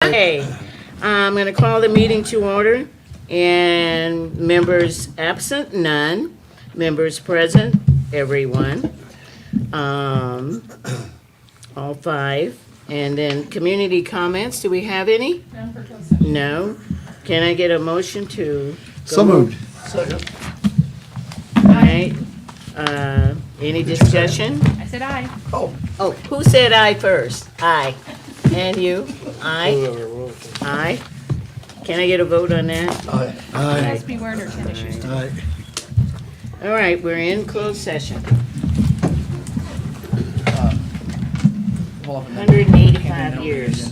Okay, I'm going to call the meeting to order, and members absent, none. Members present, everyone. Um, all five. And then community comments, do we have any? None for closed session. No. Can I get a motion to? So moved. All right. Any discussion? I said aye. Oh, who said aye first? Aye. And you? Aye? Aye. Can I get a vote on that? Aye. It Aye. has to be word or 10 issues. Aye. All right, we're in closed session. 185 years.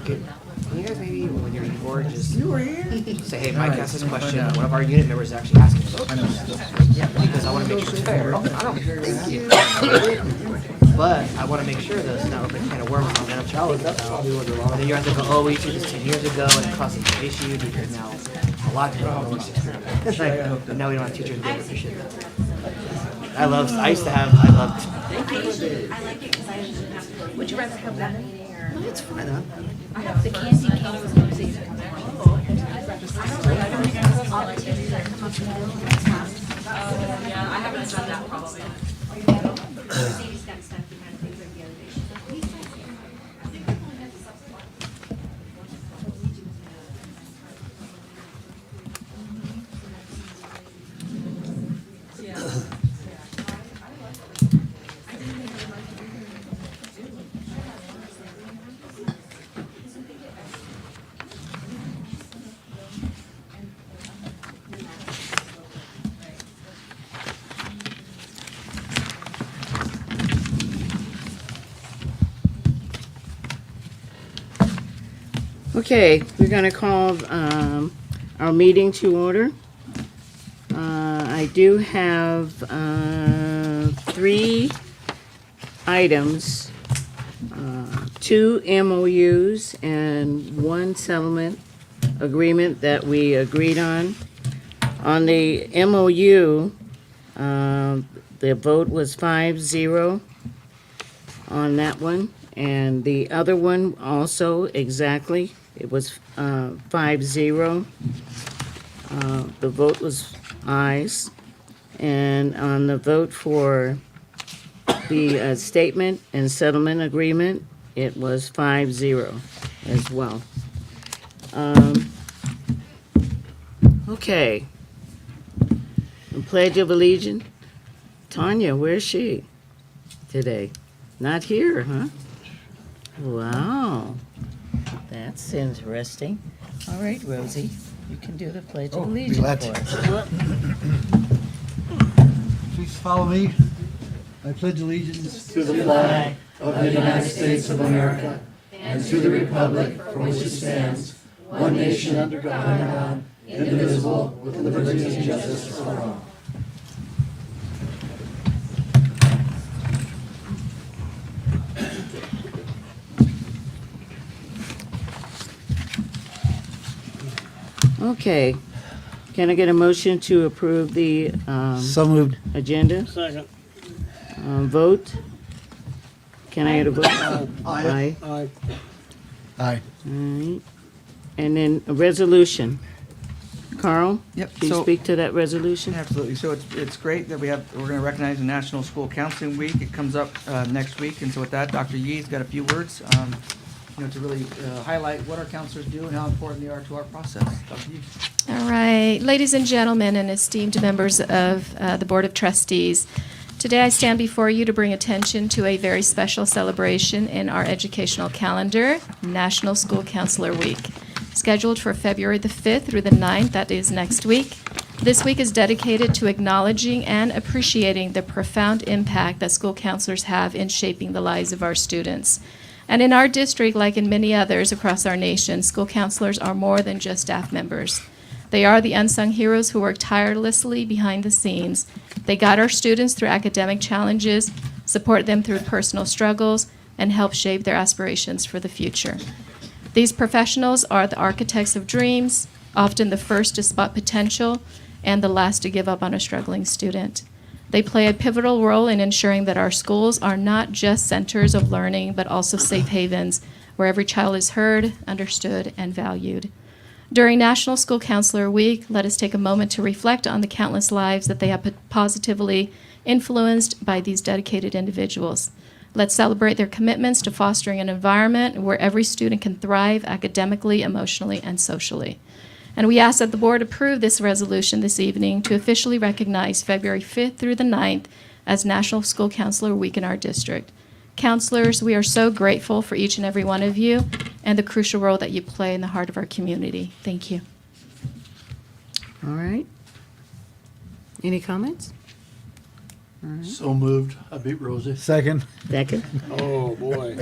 Can you guys maybe, when you're bored, just say, hey, Mike asked this question, one of our unit members is actually asking about it. Yeah, because I want to make sure it's fair. I don't thank you. But I want to make sure that it's not open a can of worms on that child. And then you have to go, oh, we did this 10 years ago and it caused an issue because now a lot of people don't experience it. But now we don't have teachers that appreciate that. I loved. I like it because I usually have, would you rather have lemon or? No, it's fine, huh? I have the candy cane with roses. Yeah, I haven't done that probably. Okay, we're gonna call our meeting to order. I do have 3 items, 2 MOUs and 1 settlement agreement that we agreed on. On the MOU, the vote was 5-0 on that one. And the other one also exactly, it was 5-0. The vote was ayes. And on the vote for the statement and settlement agreement, it was 5-0 as well. Okay. The Pledge of Allegiance. Tanya, where's she today? Not here, huh? Wow, that's interesting. All right, Rosie, you can do the Pledge of Allegiance for us. Please follow me. I pledge allegiance to the flag of the United States of America and to the republic for which it stands, one nation under God, indivisible, with liberty and justice for all. Okay, can I get a motion to approve the So moved. agenda? Second. Vote? Can I get a vote? Aye. Aye. Aye. All right. And then a resolution. Carl? Yep, Can you so- speak to that resolution? Absolutely. So it's great that we're going to recognize the National School Counseling Week. It comes up next week, and so with that, Dr. Yee's got a few words, to really highlight what our counselors do and how important they are to our process. Dr. Yee. All right, ladies and gentlemen, and esteemed members of the Board of Trustees, today I stand before you to bring attention to a very special celebration in our educational calendar, National School Counselor Week. Scheduled for February the 5th through the 9th, that is next week. This week is dedicated to acknowledging and appreciating the profound impact that school counselors have in shaping the lives of our students. And in our district, like in many others across our nation, school counselors are more than just staff members. They are the unsung heroes who work tirelessly behind the scenes. They guide our students through academic challenges, support them through personal struggles, and help shape their aspirations for the future. These professionals are the architects of dreams, often the first to spot potential and the last to give up on a struggling student. They play a pivotal role in ensuring that our schools are not just centers of learning, but also safe havens where every child is heard, understood, and valued. During National School Counselor Week, let us take a moment to reflect on the countless lives that they have positively influenced by these dedicated individuals. Let's celebrate their commitments to fostering an environment where every student can thrive academically, emotionally, and socially. And we ask that the board approve this resolution this evening to officially recognize February 5th through the 9th as National School Counselor Week in our district. Counselors, we are so grateful for each and every one of you and the crucial role that you play in the heart of our community. Thank you. All right. Any comments? So moved. I beat Rosie. Second. Second? Oh, boy.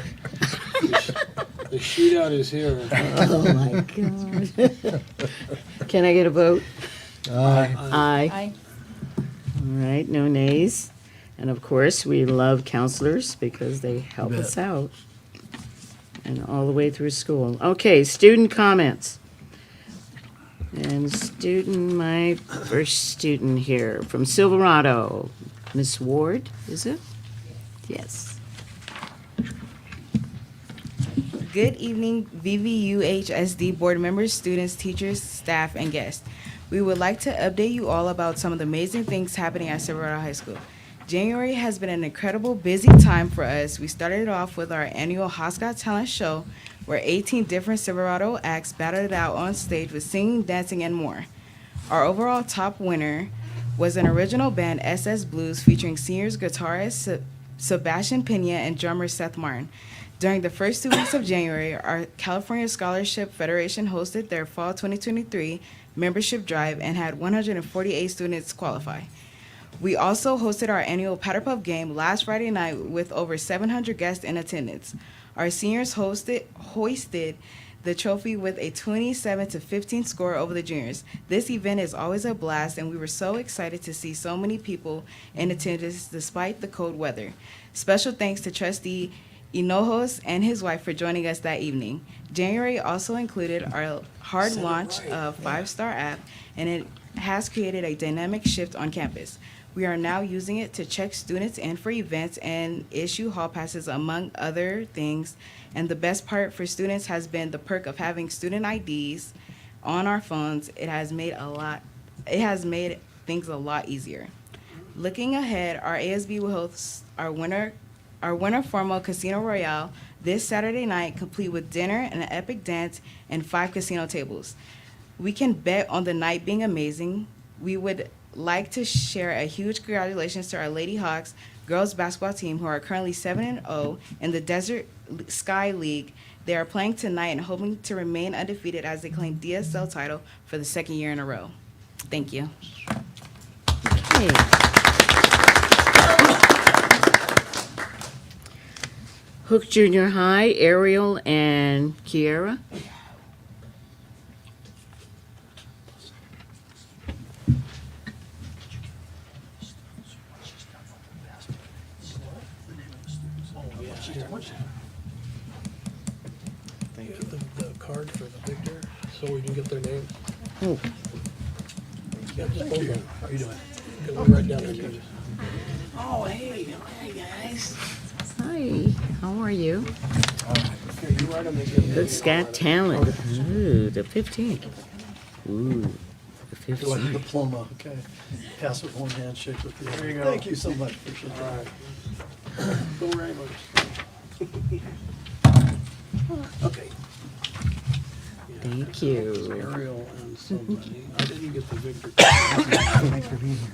The shootout is here. Oh, my God. Can I get a vote? Aye. Aye. All right, no nays. And of course, we love counselors because they help us out. And all the way through school. Okay, student comments. And my first student here from Silverado, Miss Ward, is it? Yes. Good evening, VVUHSD board members, students, teachers, staff, and guests. We would like to update you all about some of the amazing things happening at Silverado High School. January has been an incredible busy time for us. We started off with our annual Hoscott Talent Show, where 18 different Silverado acts battled it out on stage with singing, dancing, and more. Our overall top winner was an original band, SS Blues, featuring seniors guitarist Sebastian Pena and drummer Seth Martin. During the first 2 weeks of January, our California Scholarship Federation hosted their Fall 2023 membership drive and had 148 students qualify. We also hosted our annual Powder Puff game last Friday night with over 700 guests in attendance. Our seniors hoisted the trophy with a 27-15 score over the juniors. This event is always a blast, and we were so excited to see so many people in attendance despite the cold weather. Special thanks to Trustee Hinojos and his wife for joining us that evening. January also included our hard launch of 5-Star app, and it has created a dynamic shift on campus. We are now using it to check students in for events and issue hall passes, among other things. And the best part for students has been the perk of having student IDs on our phones. It has made things a lot easier. Looking ahead, our ASB will host our winter formal Casino Royale this Saturday night, complete with dinner and an epic dance and 5 casino tables. We can bet on the night being amazing. We would like to share a huge congratulations to our Lady Hawks girls basketball team, who are currently 7-0 in the Desert Sky League. They are playing tonight and hoping to remain undefeated as they claim DSL title for the second year in a row. Thank you. Okay. Hook Junior High, Ariel and Kiera. The card for the victor, so we can get their names. Oh, Yeah, just both of them. How are you doing? Good, we'll write down their names. Oh, hey guys. Hi, how are you? Okay, you write them and give them. Hook's Got Talent. Ooh, the 15th. Ooh, the You're like a 15th. diploma, okay? Pass with one handshake with the other. There you go. Thank you so much, appreciate All that. right. Go Ramblers. Okay. Yeah, Thank so you. it's Ariel and somebody. I didn't get the victor. Thanks for being here.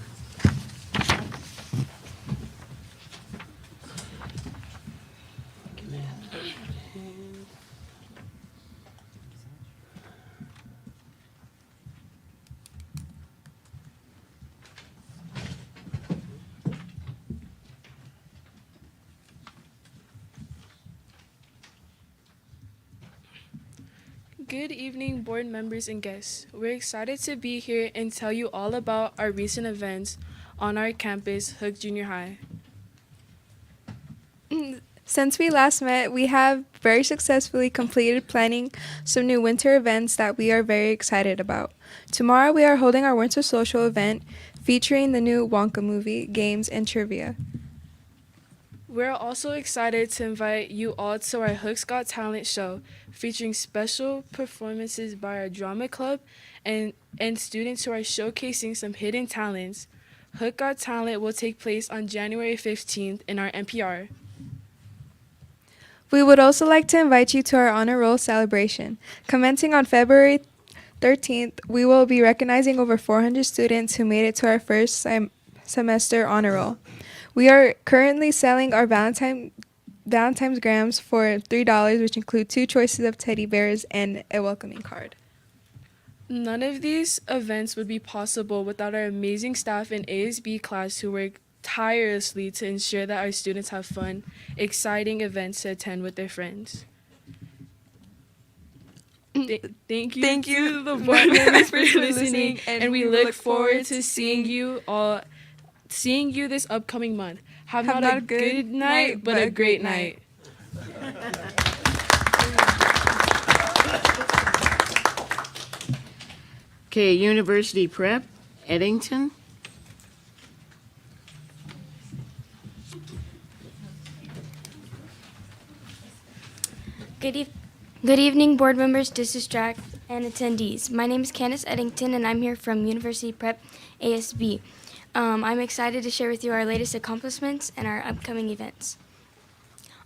Good evening, board members and guests. We're excited to be here and tell you all about our recent events on our campus, Hook Junior High. Since we last met, we have very successfully completed planning some new winter events that we are very excited about. Tomorrow, we are holding our winter social event featuring the new Wonka movie, games, and trivia. We're also excited to invite you all to our Hook's Got Talent show, featuring special performances by our drama club and students who are showcasing some hidden talents. Hook Got Talent will take place on January 15th in our NPR. We would also like to invite you to our honor roll celebration. Commencing on February 13th, we will be recognizing over 400 students who made it to our first semester honor roll. We are currently selling our Valentine's grams for $3, which include 2 choices of teddy bears and a welcoming card. None of these events would be possible without our amazing staff in ASB class who work tirelessly to ensure that our students have fun, exciting events to attend with their friends. Thank you, Thank you, to the board members for listening, listening, and we look forward to seeing you this upcoming month. Have not a good night, but a great night. Okay, University Prep, Eddington. Good evening, board members, district staff, and attendees. My name is Candace Eddington, and I'm here from University Prep ASB. I'm excited to share with you our latest accomplishments and our upcoming events.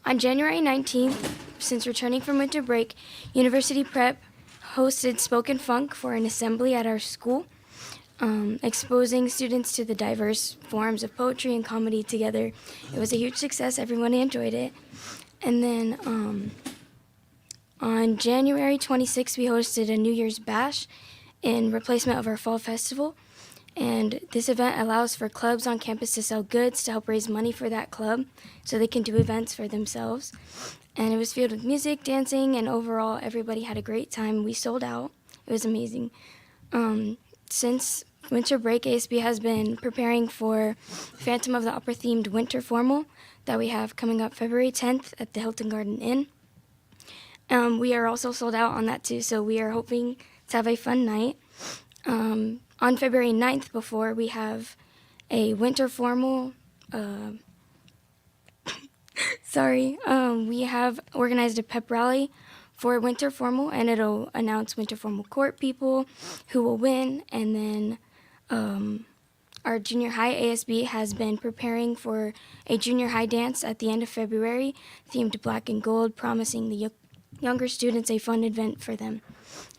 On January 19th, since returning from winter break, University Prep hosted Spoken Funk for an assembly at our school, exposing students to the diverse forms of poetry and comedy together. It was a huge success. Everyone enjoyed it. And then on January 26th, we hosted a New Year's Bash in replacement of our Fall Festival. And this event allows for clubs on campus to sell goods to help raise money for that club so they can do events for themselves. And it was filled with music, dancing, and overall, everybody had a great time. We sold out. It was amazing. Since winter break, ASB has been preparing for Phantom of the Opera themed winter formal that we have coming up February 10th at the Hilton Garden Inn. We are also sold out on that too, so we are hoping to have a fun night. On February 9th, before, we have a winter formal. We have organized a pep rally for winter formal, and it'll announce winter formal court people who will win. And then our junior high ASB has been preparing for a junior high dance at the end of February, themed black and gold, promising the younger students a fun event for them.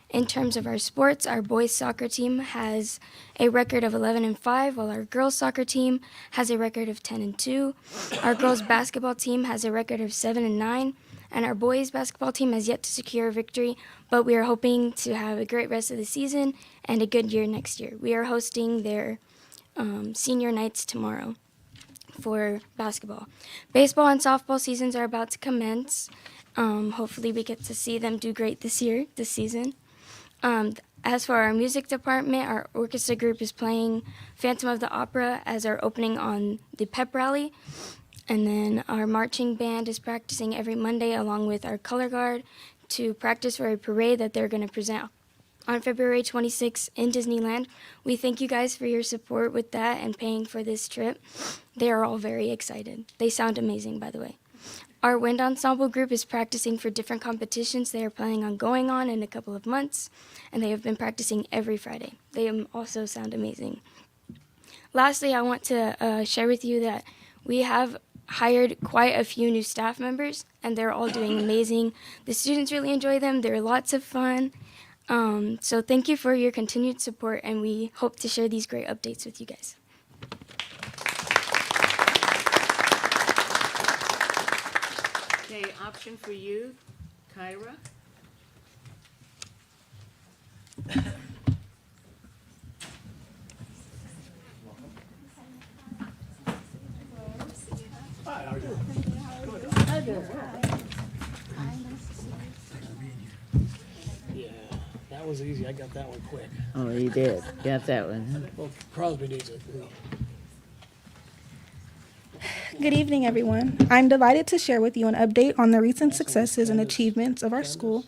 In terms of our sports, our boys soccer team has a record of 11-5, while our girls soccer team has a record of 10-2. Our girls basketball team has a record of 7-9, and our boys basketball team has yet to secure a victory, but we are hoping to have a great rest of the season and a good year next year. We are hosting their senior nights tomorrow for basketball. Baseball and softball seasons are about to commence. Hopefully we get to see them do great this season. As for our music department, our orchestra group is playing Phantom of the Opera as our opening on the pep rally. And then our marching band is practicing every Monday along with our color guard to practice for a parade that they're going to present on February 26th in Disneyland. We thank you guys for your support with that and paying for this trip. They are all very excited. They sound amazing, by the way. Our wind ensemble group is practicing for different competitions they are planning on going on in a couple of months, and they have been practicing every Friday. They also sound amazing. Lastly, I want to share with you that we have hired quite a few new staff members, and they're all doing amazing. The students really enjoy them. They're lots of fun. So thank you for your continued support, and we hope to share these great updates with you guys. Okay, option for you, Kyra. Hi, how are you doing? Yeah, that was easy. I got that one quick. Oh, you did. Got that one, huh? Well, Crosby needs it. Good evening, everyone. I'm delighted to share with you an update on the recent successes and achievements of our school.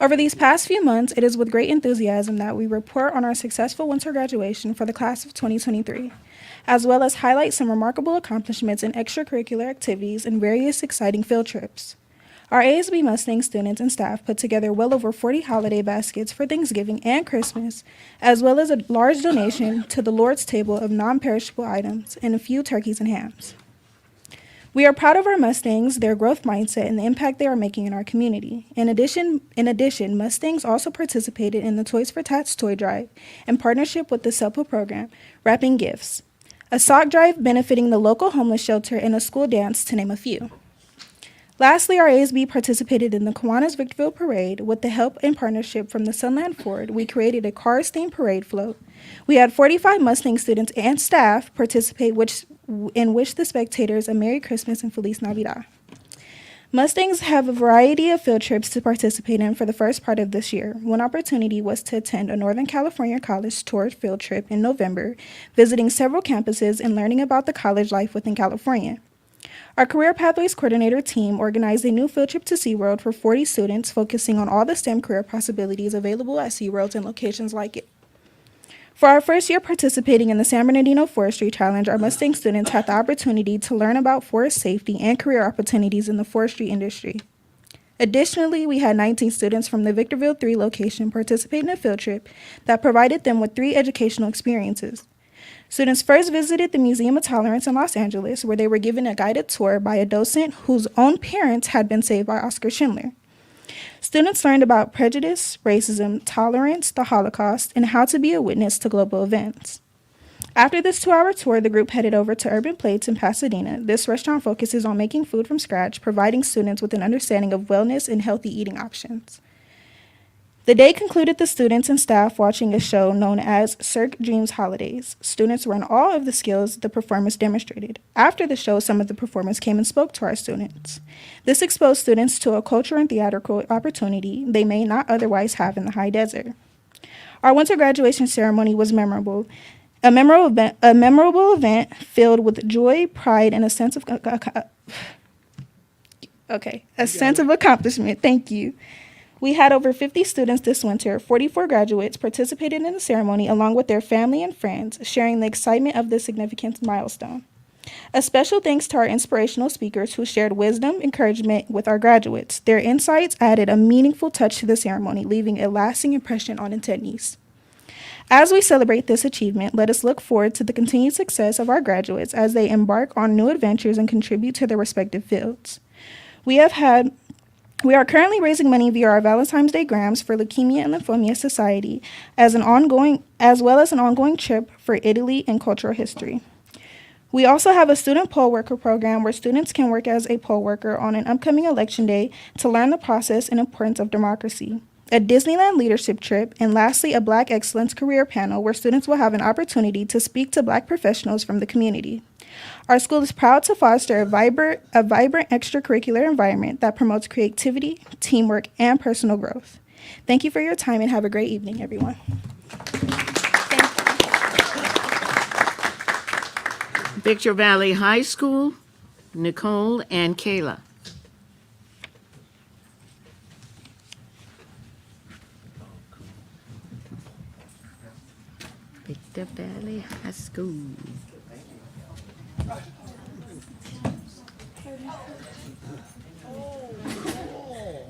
Over these past few months, it is with great enthusiasm that we report on our successful winter graduation for the class of 2023, as well as highlight some remarkable accomplishments in extracurricular activities and various exciting field trips. Our ASB Mustang students and staff put together well over 40 holiday baskets for Thanksgiving and Christmas, as well as a large donation to the Lord's table of non-perishable items and a few turkeys and hams. We are proud of our Mustangs, their growth mindset, and the impact they are making in our community. In addition, Mustangs also participated in the Toys for Tots toy drive in partnership with the SELPA program, wrapping gifts, a sock drive benefiting the local homeless shelter, and a school dance, to name a few. Lastly, our ASB participated in the Kiwanis Victorville Parade. With the help and partnership from the Sunland Ford, we created a Cars-themed parade float. We had 45 Mustang students and staff participate, in which the spectators a Merry Christmas and Feliz Navidad. Mustangs have a variety of field trips to participate in for the first part of this year. One opportunity was to attend a Northern California college tour field trip in November, visiting several campuses and learning about the college life within California. Our Career Pathways Coordinator team organized a new field trip to SeaWorld for 40 students, focusing on all the STEM career possibilities available at SeaWorld and locations like it. For our first year participating in the San Bernardino Forestry Challenge, our Mustang students had the opportunity to learn about forest safety and career opportunities in the forestry industry. Additionally, we had 19 students from the Victorville 3 location participate in a field trip that provided them with 3 educational experiences. Students first visited the Museum of Tolerance in Los Angeles, where they were given a guided tour by a docent whose own parents had been saved by Oscar Schindler. Students learned about prejudice, racism, tolerance, the Holocaust, and how to be a witness to global events. After this 2-hour tour, the group headed over to Urban Plates in Pasadena. This restaurant focuses on making food from scratch, providing students with an understanding of wellness and healthy eating options. The day concluded the students and staff watching a show known as Cirque Dreams Holidays. Students were in awe of the skills the performers demonstrated. After the show, some of the performers came and spoke to our students. This exposed students to a cultural and theatrical opportunity they may not otherwise have in the high desert. Our winter graduation ceremony was memorable. A memorable event filled with joy, pride, and a sense of accomplishment. Thank you. We had over 50 students this winter. 44 graduates participated in the ceremony along with their family and friends, sharing the excitement of this significant milestone. A special thanks to our inspirational speakers who shared wisdom, encouragement with our graduates. Their insights added a meaningful touch to the ceremony, leaving a lasting impression on attendees. As we celebrate this achievement, let us look forward to the continued success of our graduates as they embark on new adventures and contribute to their respective fields. We are currently raising money via our Valentine's Day grants for Leukemia and Lymphoma Society, as well as an ongoing trip for Italy and cultural history. We also have a student poll worker program where students can work as a poll worker on an upcoming election day to learn the process and importance of democracy. A Disneyland leadership trip, and lastly, a Black Excellence Career Panel where students will have an opportunity to speak to Black professionals from the community. Our school is proud to foster a vibrant extracurricular environment that promotes creativity, teamwork, and personal growth. Thank you for your time and have a great evening, everyone. Victor Valley High School, Nicole and Kayla. Victor Valley High School.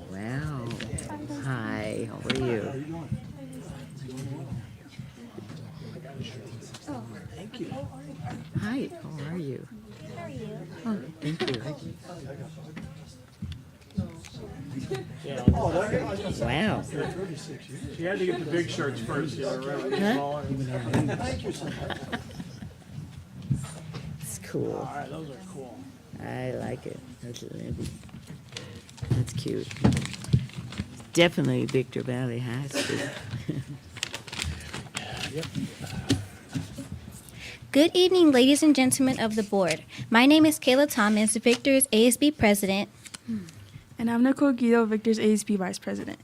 Wow. Hi, how are you? Thank you. Hi, how are you? How are you? Oh, thank you. Wow. She had to get the big shirts first. Huh? It's cool. All right, those are cool. I like it. That's cute. Definitely Victor Valley High School. Good evening, ladies and gentlemen of the board. My name is Kayla Thomas, Victor's ASB president. And I'm Nicole Guido, Victor's ASB vice president.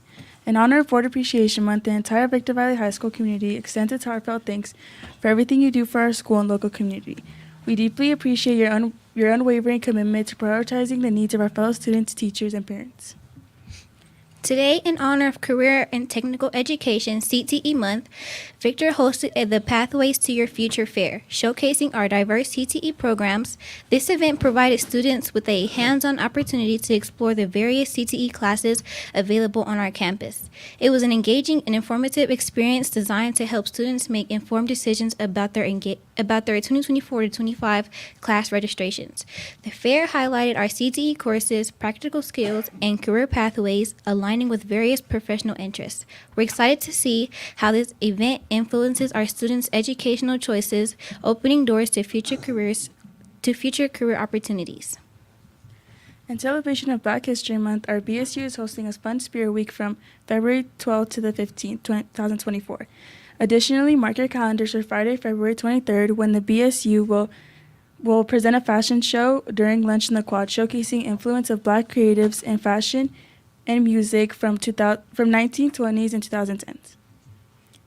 In honor of Board Appreciation Month, the entire Victor Valley High School community extends its heartfelt thanks for everything you do for our school and local community. We deeply appreciate your unwavering commitment to prioritizing the needs of our fellow students, teachers, and parents. Today, in honor of Career and Technical Education CTE Month, Victor hosted the Pathways to Your Future Fair, showcasing our diverse CTE programs. This event provided students with a hands-on opportunity to explore the various CTE classes available on our campus. It was an engaging and informative experience designed to help students make informed decisions about their 2024-25 class registrations. The fair highlighted our CTE courses, practical skills, and career pathways aligning with various professional interests. We're excited to see how this event influences our students' educational choices, opening doors to future career opportunities. In celebration of Black History Month, our BSU is hosting a Fun Spirit Week from February 12th to the 15th, 2024. Additionally, mark your calendars for Friday, February 23rd, when the BSU will will present a fashion show during lunch in the quad, showcasing influence of Black creatives in fashion and music from 1920s and 2010s.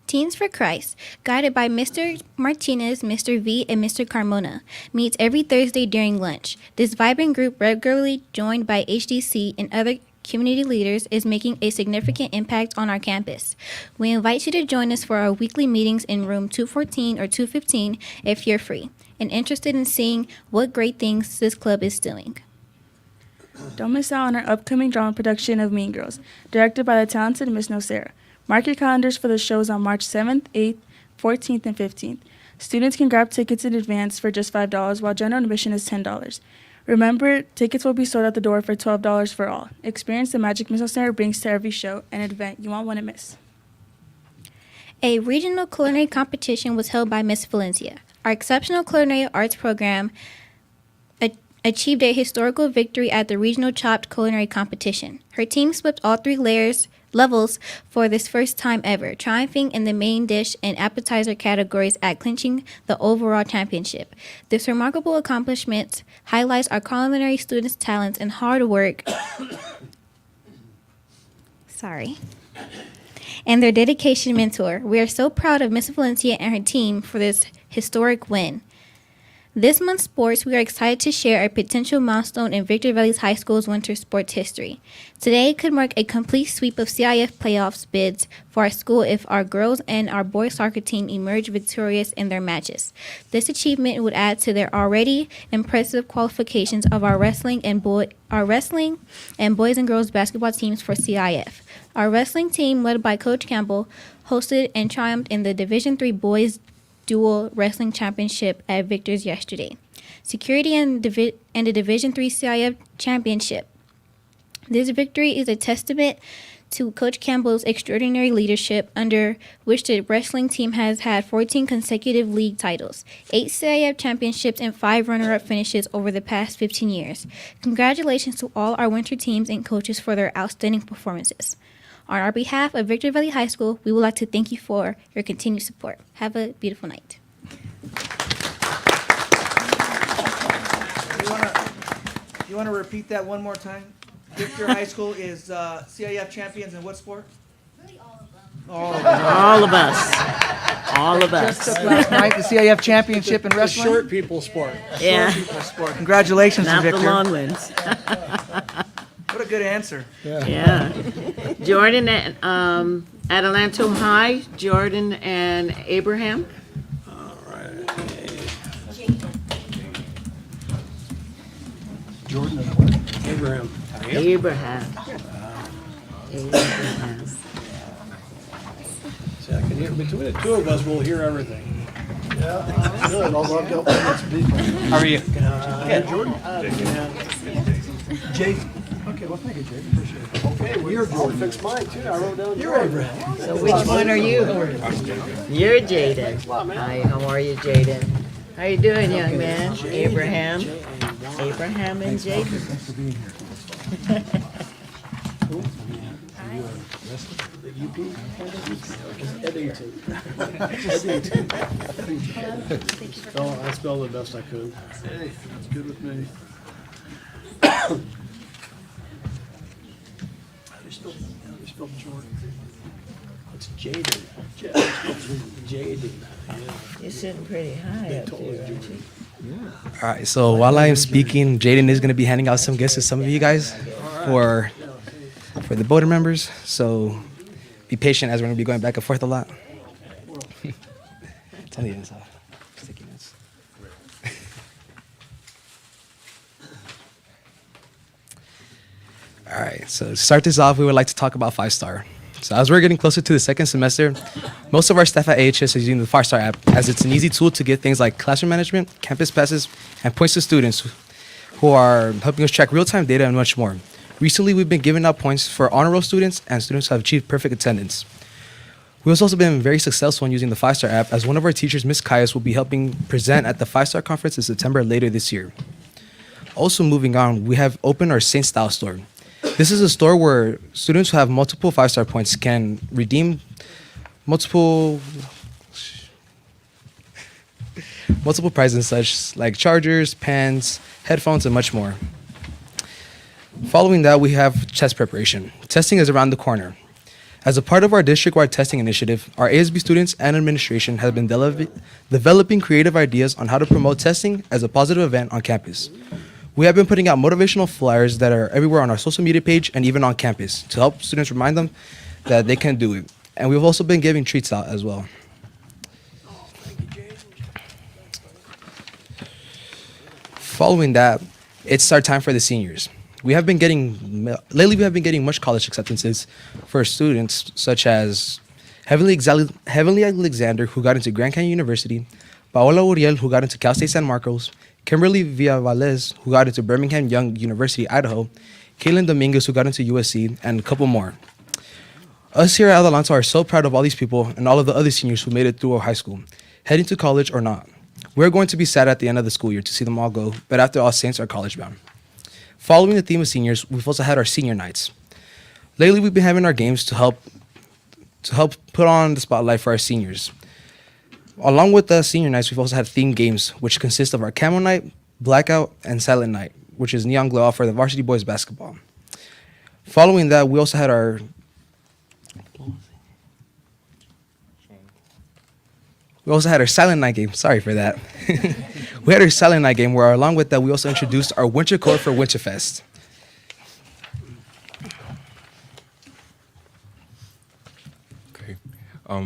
Teens for Christ, guided by Mr. Martinez, Mr. V, and Mr. Carmona, meets every Thursday during lunch. This vibrant group, regularly joined by HDC and other community leaders, is making a significant impact on our campus. We invite you to join us for our weekly meetings in room 214 or 215 if you're free and interested in seeing what great things this club is doing. Don't miss out on our upcoming drama production of Mean Girls, directed by the talented Miss Nocera. Mark your calendars for the shows on March 7th, 8th, 14th, and 15th. Students can grab tickets in advance for just $5, while general admission is $10. Remember, tickets will be sold at the door for $12 for all. Experience the magic Miss Nocera brings to every show and event you won't want to miss. A regional culinary competition was held by Miss Valencia. Our exceptional culinary arts program achieved a historical victory at the regional chopped culinary competition. Her team swept all three levels for this first time ever, triumphing in the main dish and appetizer categories at clinching the overall championship. This remarkable accomplishment highlights our culinary students' talents and hard work. And their dedication mentor. We are so proud of Miss Valencia and her team for this historic win. This month's sports, we are excited to share a potential milestone in Victor Valley High School's winter sports history. Today could mark a complete sweep of CIF playoffs bids for our school if our girls and our boys soccer team emerge victorious in their matches. This achievement would add to their already impressive qualifications of our wrestling and boys and girls basketball teams for CIF. Our wrestling team, led by Coach Campbell, hosted and triumphed in the Division III Boys Dual Wrestling Championship at Victor's yesterday. Security and the Division III CIF Championship. This victory is a testament to Coach Campbell's extraordinary leadership, under which the wrestling team has had 14 consecutive league titles, 8 CIF championships, and 5 runner-up finishes over the past 15 years. Congratulations to all our winter teams and coaches for their outstanding performances. On our behalf of Victor Valley High School, we would like to thank you for your continued support. Have a beautiful night. You want to repeat that one more time? Victor High School is CIF champions in what sport? Really all of them. All of us. All of us. Just took last night the CIF championship in wrestling. The short people sport. Yeah. Short people sport. Congratulations Not to Victor. the long ones. What a good answer. Yeah. Jordan at Adelanto High, Jordan and Abraham. Jordan and what? Abraham. Abraham. See, I can hear, between the two of us, we'll hear everything. Yeah, good, although I've got one that's people. How are you? Good, Jordan. Jason. Okay, well, thank you, Jason. Appreciate it. Okay, well, You're I'll Jordan. fix mine too. I wrote down You're Jordan. Abraham. So which one are you? You're Jaden. Hi, how are you, Jaden? How you doing, young man? Abraham. Abraham and Jaden. Thanks for being here. Oh, I spelled it best I could. Hey, that's good with me. How do you spell Jordan? It's Jaden. Jaden. You're sitting pretty high up there, aren't you? All right, so while I am speaking, Jaden is going to be handing out some gifts to some of you guys for the board members. So be patient as we're going to be going back and forth a lot. Tell you this, sticky notes. All right, so to start this off, we would like to talk about 5-Star. So as we're getting closer to the second semester, most of our staff at AHS is using the 5-Star app, as it's an easy tool to get things like classroom management, campus passes, and points to students who are helping us track real-time data and much more. Recently, we've been giving out points for honor roll students and students who have achieved perfect attendance. We've also been very successful in using the 5-Star app, as one of our teachers, Ms. Caius, will be helping present at the 5-Star conference in September later this year. Also moving on, we have opened our Saint Style store. This is a store where students who have multiple 5-Star points can redeem multiple multiple prizes such like chargers, pens, headphones, and much more. Following that, we have test preparation. Testing is around the corner. As a part of our district-wide testing initiative, our ASB students and administration have been developing creative ideas on how to promote testing as a positive event on campus. We have been putting out motivational flyers that are everywhere on our social media page and even on campus to help students remind them that they can do it. And we've also been giving treats out as well. Following that, it's our time for the seniors. Lately we have been getting much college acceptances for students such as Heavenly Alexander, who got into Grand Canyon University, Paola Uriel, who got into Cal State San Marcos, Kimberly Villavales, who got into Birmingham Young University, Idaho, Kaylin Dominguez, who got into USC, and a couple more. Us here at Adelanto are so proud of all these people and all of the other seniors who made it through our high school, heading to college or not. We're going to be sad at the end of the school year to see them all go, but after all, Saints are college bound. Following the theme of seniors, we've also had our senior nights. Lately, we've been having our games to help put on the spotlight for our seniors. Along with the senior nights, we've also had themed games, which consist of our Camo Night, Blackout, and Silent Night, which is Neon Glow Out for the varsity boys basketball. Following that, we also had our Silent Night game. Sorry for that. We had our Silent Night game where, along with that, we also introduced our Winter Code for Winterfest.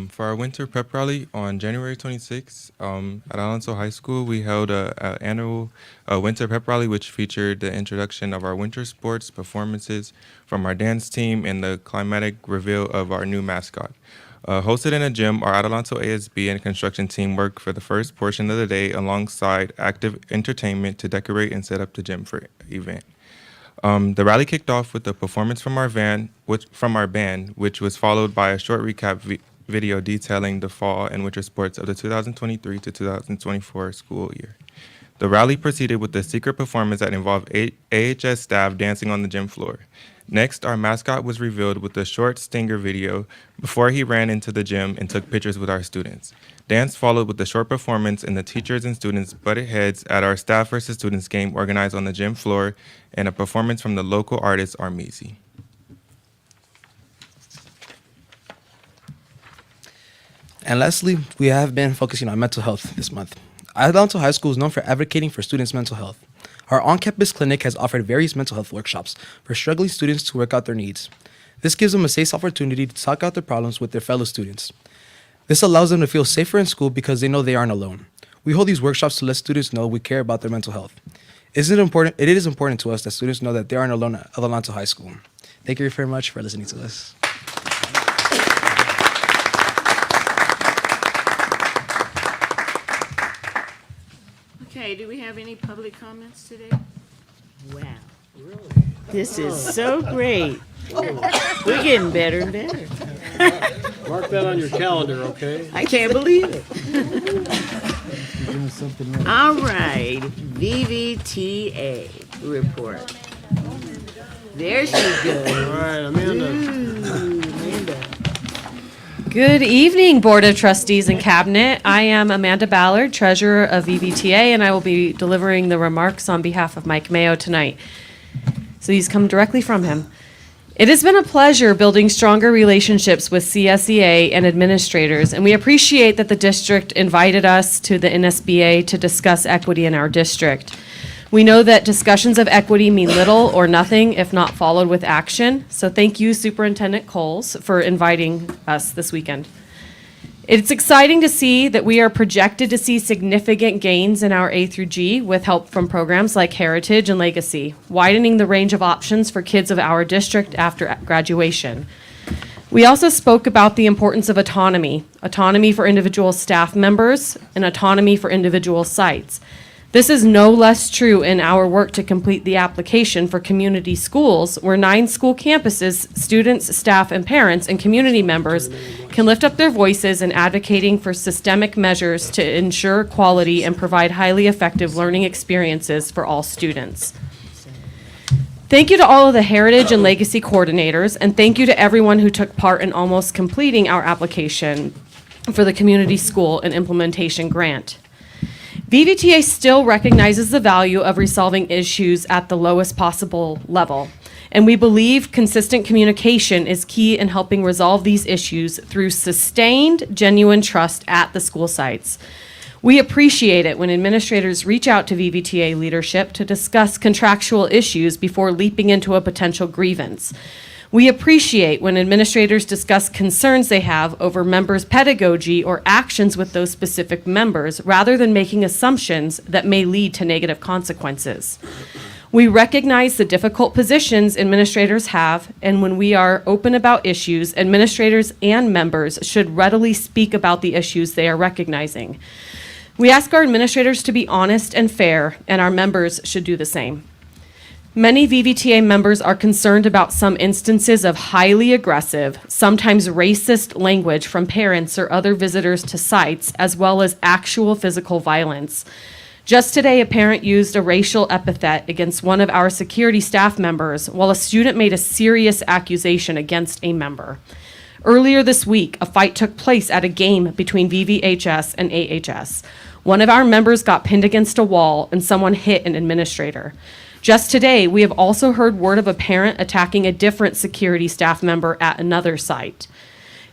For our winter prep rally on January 26th at Alonso High School, we held an annual winter prep rally, which featured the introduction of our winter sports performances from our dance team and the climatic reveal of our new mascot. Hosted in a gym, our Adelanto ASB and construction team worked for the first portion of the day alongside active entertainment to decorate and set up the gym for event. The rally kicked off with a performance from our band, which was followed by a short recap video detailing the fall and winter sports of the 2023 to 2024 school year. The rally proceeded with a secret performance that involved AHS staff dancing on the gym floor. Next, our mascot was revealed with a short stinger video before he ran into the gym and took pictures with our students. Dance followed with a short performance, and the teachers and students butted heads at our staff versus students game organized on the gym floor, and a performance from the local artist Armisi. And lastly, we have been focusing on mental health this month. Adelanto High School is known for advocating for students' mental health. Our on-campus clinic has offered various mental health workshops for struggling students to work out their needs. This gives them a safe opportunity to talk out their problems with their fellow students. This allows them to feel safer in school because they know they aren't alone. We hold these workshops to let students know we care about their mental health. It is important to us that students know that they aren't alone at Adelanto High School. Thank you very much for listening to us. Okay, do we have any public comments today? Wow. This is so great. We're getting better and better. Mark that on your calendar, okay? I can't believe it. All right, VVTA report. There she goes. All right, Amanda. Ooh, Amanda. Good evening, Board of Trustees and Cabinet. I am Amanda Ballard, Treasurer of VVTA, and I will be delivering the remarks on behalf of Mike Mayo tonight. So these come directly from him. It has been a pleasure building stronger relationships with CSEA and administrators, and we appreciate that the district invited us to the NSBA to discuss equity in our district. We know that discussions of equity mean little or nothing if not followed with action, so thank you, Superintendent Coles, for inviting us this weekend. It's exciting to see that we are projected to see significant gains in our A through G with help from programs like Heritage and Legacy, widening the range of options for kids of our district after graduation. We also spoke about the importance of autonomy for individual staff members and autonomy for individual sites. This is no less true in our work to complete the application for community schools, where 9 school campuses, students, staff, and parents, and community members can lift up their voices in advocating for systemic measures to ensure quality and provide highly effective learning experiences for all students. Thank you to all of the Heritage and Legacy coordinators, and thank you to everyone who took part in almost completing our application for the community school and implementation grant. VVTA still recognizes the value of resolving issues at the lowest possible level, and we believe consistent communication is key in helping resolve these issues through sustained, genuine trust at the school sites. We appreciate it when administrators reach out to VVTA leadership to discuss contractual issues before leaping into a potential grievance. We appreciate when administrators discuss concerns they have over members' pedagogy or actions with those specific members, rather than making assumptions that may lead to negative consequences. We recognize the difficult positions administrators have, and when we are open about issues, administrators and members should readily speak about the issues they are recognizing. We ask our administrators to be honest and fair, and our members should do the same. Many VVTA members are concerned about some instances of highly aggressive, sometimes racist language from parents or other visitors to sites, as well as actual physical violence. Just today, a parent used a racial epithet against one of our security staff members, while a student made a serious accusation against a member. Earlier this week, a fight took place at a game between VVHS and AHS. One of our members got pinned against a wall and someone hit an administrator. Just today, we have also heard word of a parent attacking a different security staff member at another site.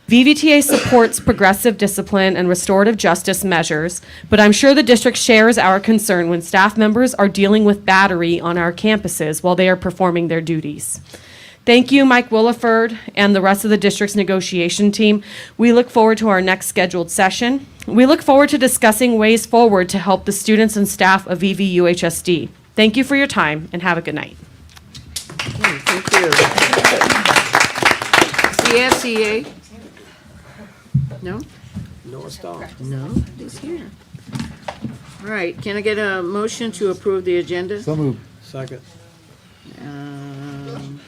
VVTA supports progressive discipline and restorative justice measures, but I'm sure the district shares our concern when staff members are dealing with battery on our campuses while they are performing their duties. Thank you, Mike Williford, and the rest of the district's negotiation team. We look forward to our next scheduled session. We look forward to discussing ways forward to help the students and staff of VVUHSD. Thank you for your time, and have a good night. Thank you. CSEA? No? No stop. No, he's here. All right, can I get a motion to approve the agenda? So moved. Second. And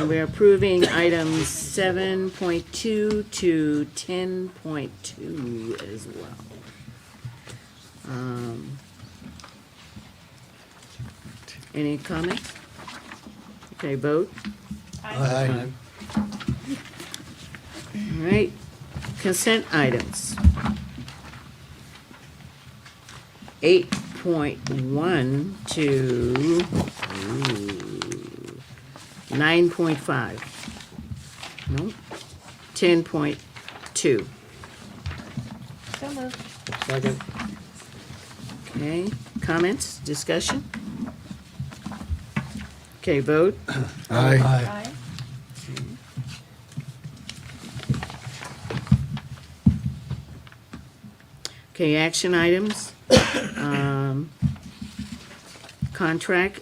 we're approving items 7.2 to 10.2 as well. Any comments? Okay, vote. Aye. All right, consent items. 8.1 to 9.5. No, 10.2. So moved. Second. Okay, comments, discussion? Okay, vote. Aye. Okay, action items. Contract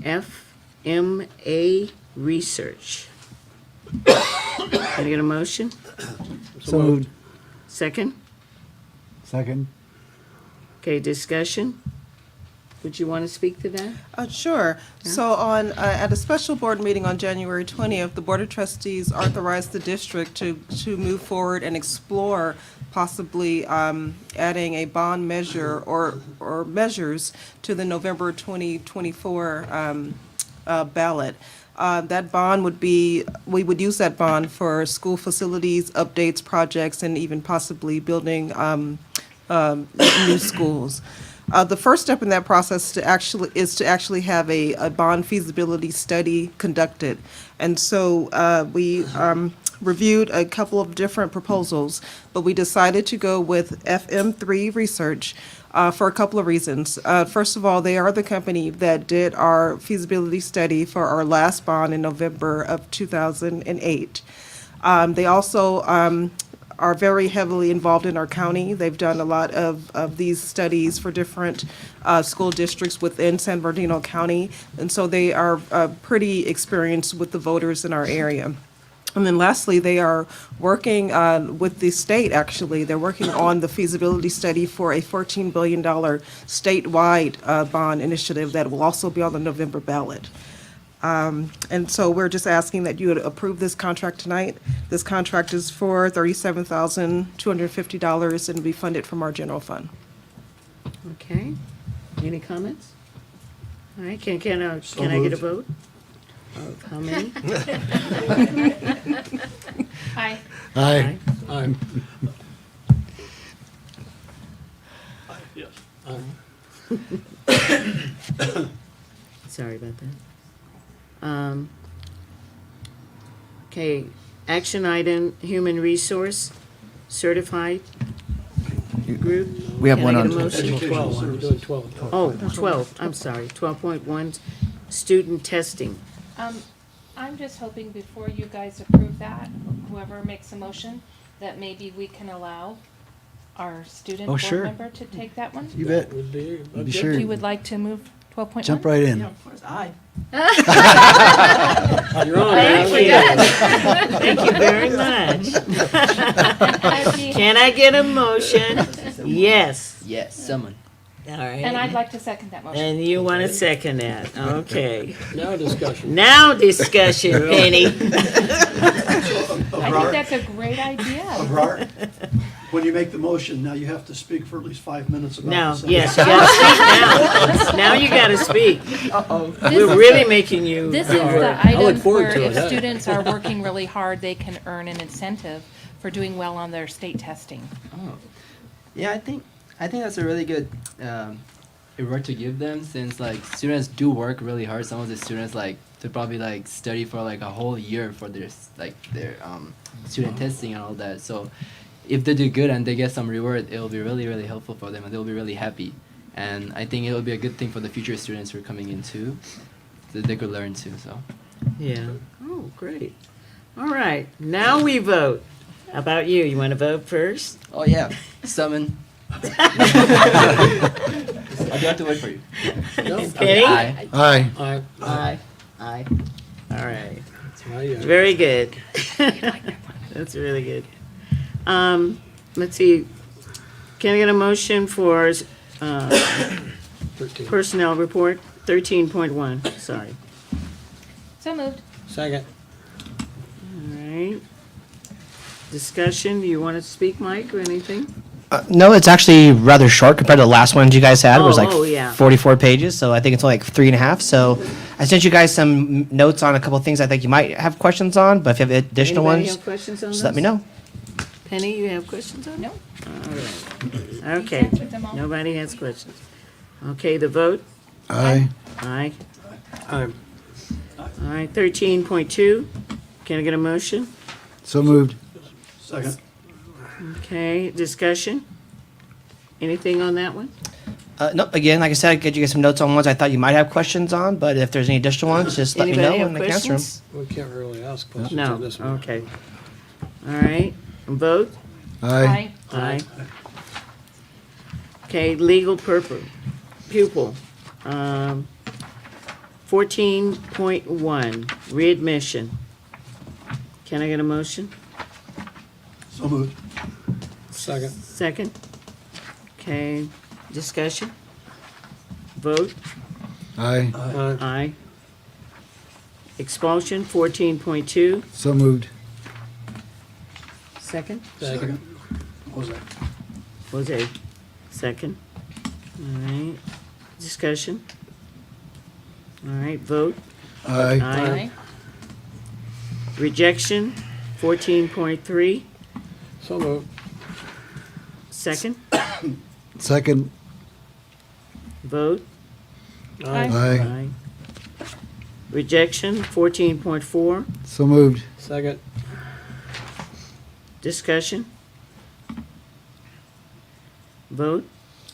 FMA research. Can I get a motion? So moved. Second? Second. Okay, discussion? Would you want to speak to that? Sure. So at a special board meeting on January 20th, the Board of Trustees authorized the district to move forward and explore possibly adding a bond measure or measures to the November 2024 ballot. That bond would be, we would use that bond for school facilities, updates, projects, and even possibly building new schools. The first step in that process is to actually have a bond feasibility study conducted. And so we reviewed a couple of different proposals, but we decided to go with FM3 Research for a couple of reasons. First of all, they are the company that did our feasibility study for our last bond in November of 2008. They also are very heavily involved in our county. They've done a lot of these studies for different school districts within San Bernardino County, and so they are pretty experienced with the voters in our area. And then lastly, they are working with the state, actually. They're working on the feasibility study for a $14 billion statewide bond initiative that will also be on the November ballot. And so we're just asking that you would approve this contract tonight. This contract is for $37,250 and will be funded from our general fund. Okay, any comments? All right, can I get a vote? Of how many? Aye. Aye. Aye. Yes. Aye. Sorry about that. Okay, action item, human resource, certified group. We have Can one I on- get a motion? 12, we're doing 12. Oh, 12, I'm sorry, 12.1, student testing. I'm just hoping before you guys approve that, whoever makes a motion, that maybe we can allow our student Oh, board sure. member to take that one. You bet. Would be Be sure. If you would like to move 12.1? Jump right in. Of course, aye. You're on Thank now. you. Thank you very much. Can I get a motion? Yes. Yes, someone. All right. And I'd like to second that motion. And you want to second that, okay. Now discussion. Now discussion, Penny. I think that's a great idea. Abrar, when you make the motion, now you have to speak for at least 5 minutes about Now, the yes, you gotta speak now. Now you gotta speak. We're really making you. This do is work. the item forward where to if it. students are working really hard, they can earn an incentive for doing well on their state testing. Oh, yeah, I think that's a really good reward to give them, since like students do work really hard. Some of the students like to probably like study for like a whole year for their student testing and all that. So if they do good and they get some reward, it'll be really, really helpful for them and they'll be really happy. And I think it'll be a good thing for the future students who are coming in too, that they could learn too. So Yeah. Oh, great. All right, now we vote. How about you? You want to vote first? oh yeah, summon. I do have to wait for you. Penny? Aye. Aye. Aye. Aye. Aye. All right. Aye. Very good. That's really good. Let's see. Can I get a motion for 13. personnel report? 13.1, sorry. So moved. Second. All right. Discussion, do you want to speak, Mike, or anything? No, it's actually rather short compared to the last ones you guys had. It was Oh, like yeah. 44 pages, so I think it's only like 3.5. So I sent you guys some notes on a couple of things I think you might have questions on, but if you have additional Anybody ones, have questions on just let me those? know. Penny, you have questions on it? No. All right. Okay, nobody has questions. Okay, the vote? Aye. Aye. Aye. All right, 13.2, can I get a motion? So moved. Second. Okay, discussion? Anything on that one? No, again, like I said, I get you guys some notes on ones I thought you might have questions on, but if there's any additional ones, just let me know Anybody have and I can answer them. questions? We can't really ask questions No, on this one. okay. All right, vote? Aye. Aye. Okay, legal pupil. 14.1, readmission. Can I get a motion? So moved. Second. Second? Okay, discussion? Vote? Aye. Aye. Aye. Expulsion, 14.2, So moved. second? Second. Jose. Jose, second. All right, discussion? All right, vote? Aye. Aye. Rejection, 14.3, So moved. second? Second. Vote? Aye. Rejection, 14.4, So moved. Second. discussion? Vote?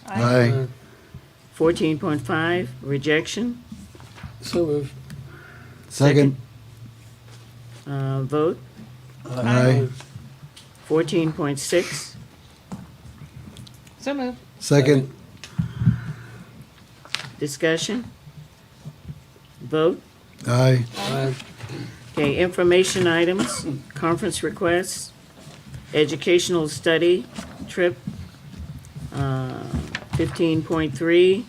Aye. 14.5, rejection, So moved. Second. vote? Aye. 14.6, So moved. Second. discussion? Vote? Aye. Aye. Okay, information items, conference requests, educational study trip, 15.3,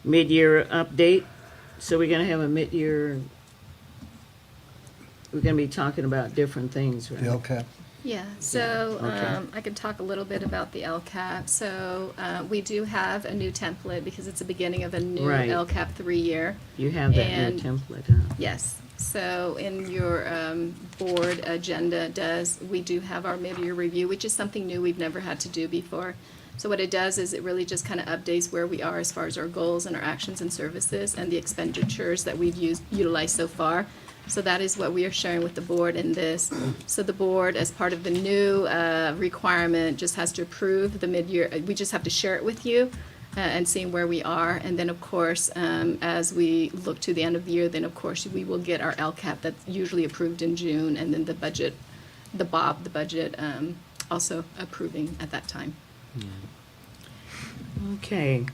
mid-year update. So we're gonna have a mid-year, we're gonna be talking about different things, right? The LCAP. Yeah, so Okay. I can talk a little bit about the LCAP. So we do have a new template because it's the beginning of a new Right. LCAP 3-year. You have that new And- template, huh? Yes, so in your board agenda we do have our mid-year review, which is something new we've never had to do before. So what it does is it really just kind of updates where we are as far as our goals and our actions and services and the expenditures that we've utilized so far. So that is what we are sharing with the board in this. So the board, as part of the new requirement, just has to approve the mid-year. We just have to share it with you and seeing where we are. And then, of course, as we look to the end of the year, then, of course, we will get our LCAP that's usually approved in June, and then the budget, the budget, also approving at that time. Okay.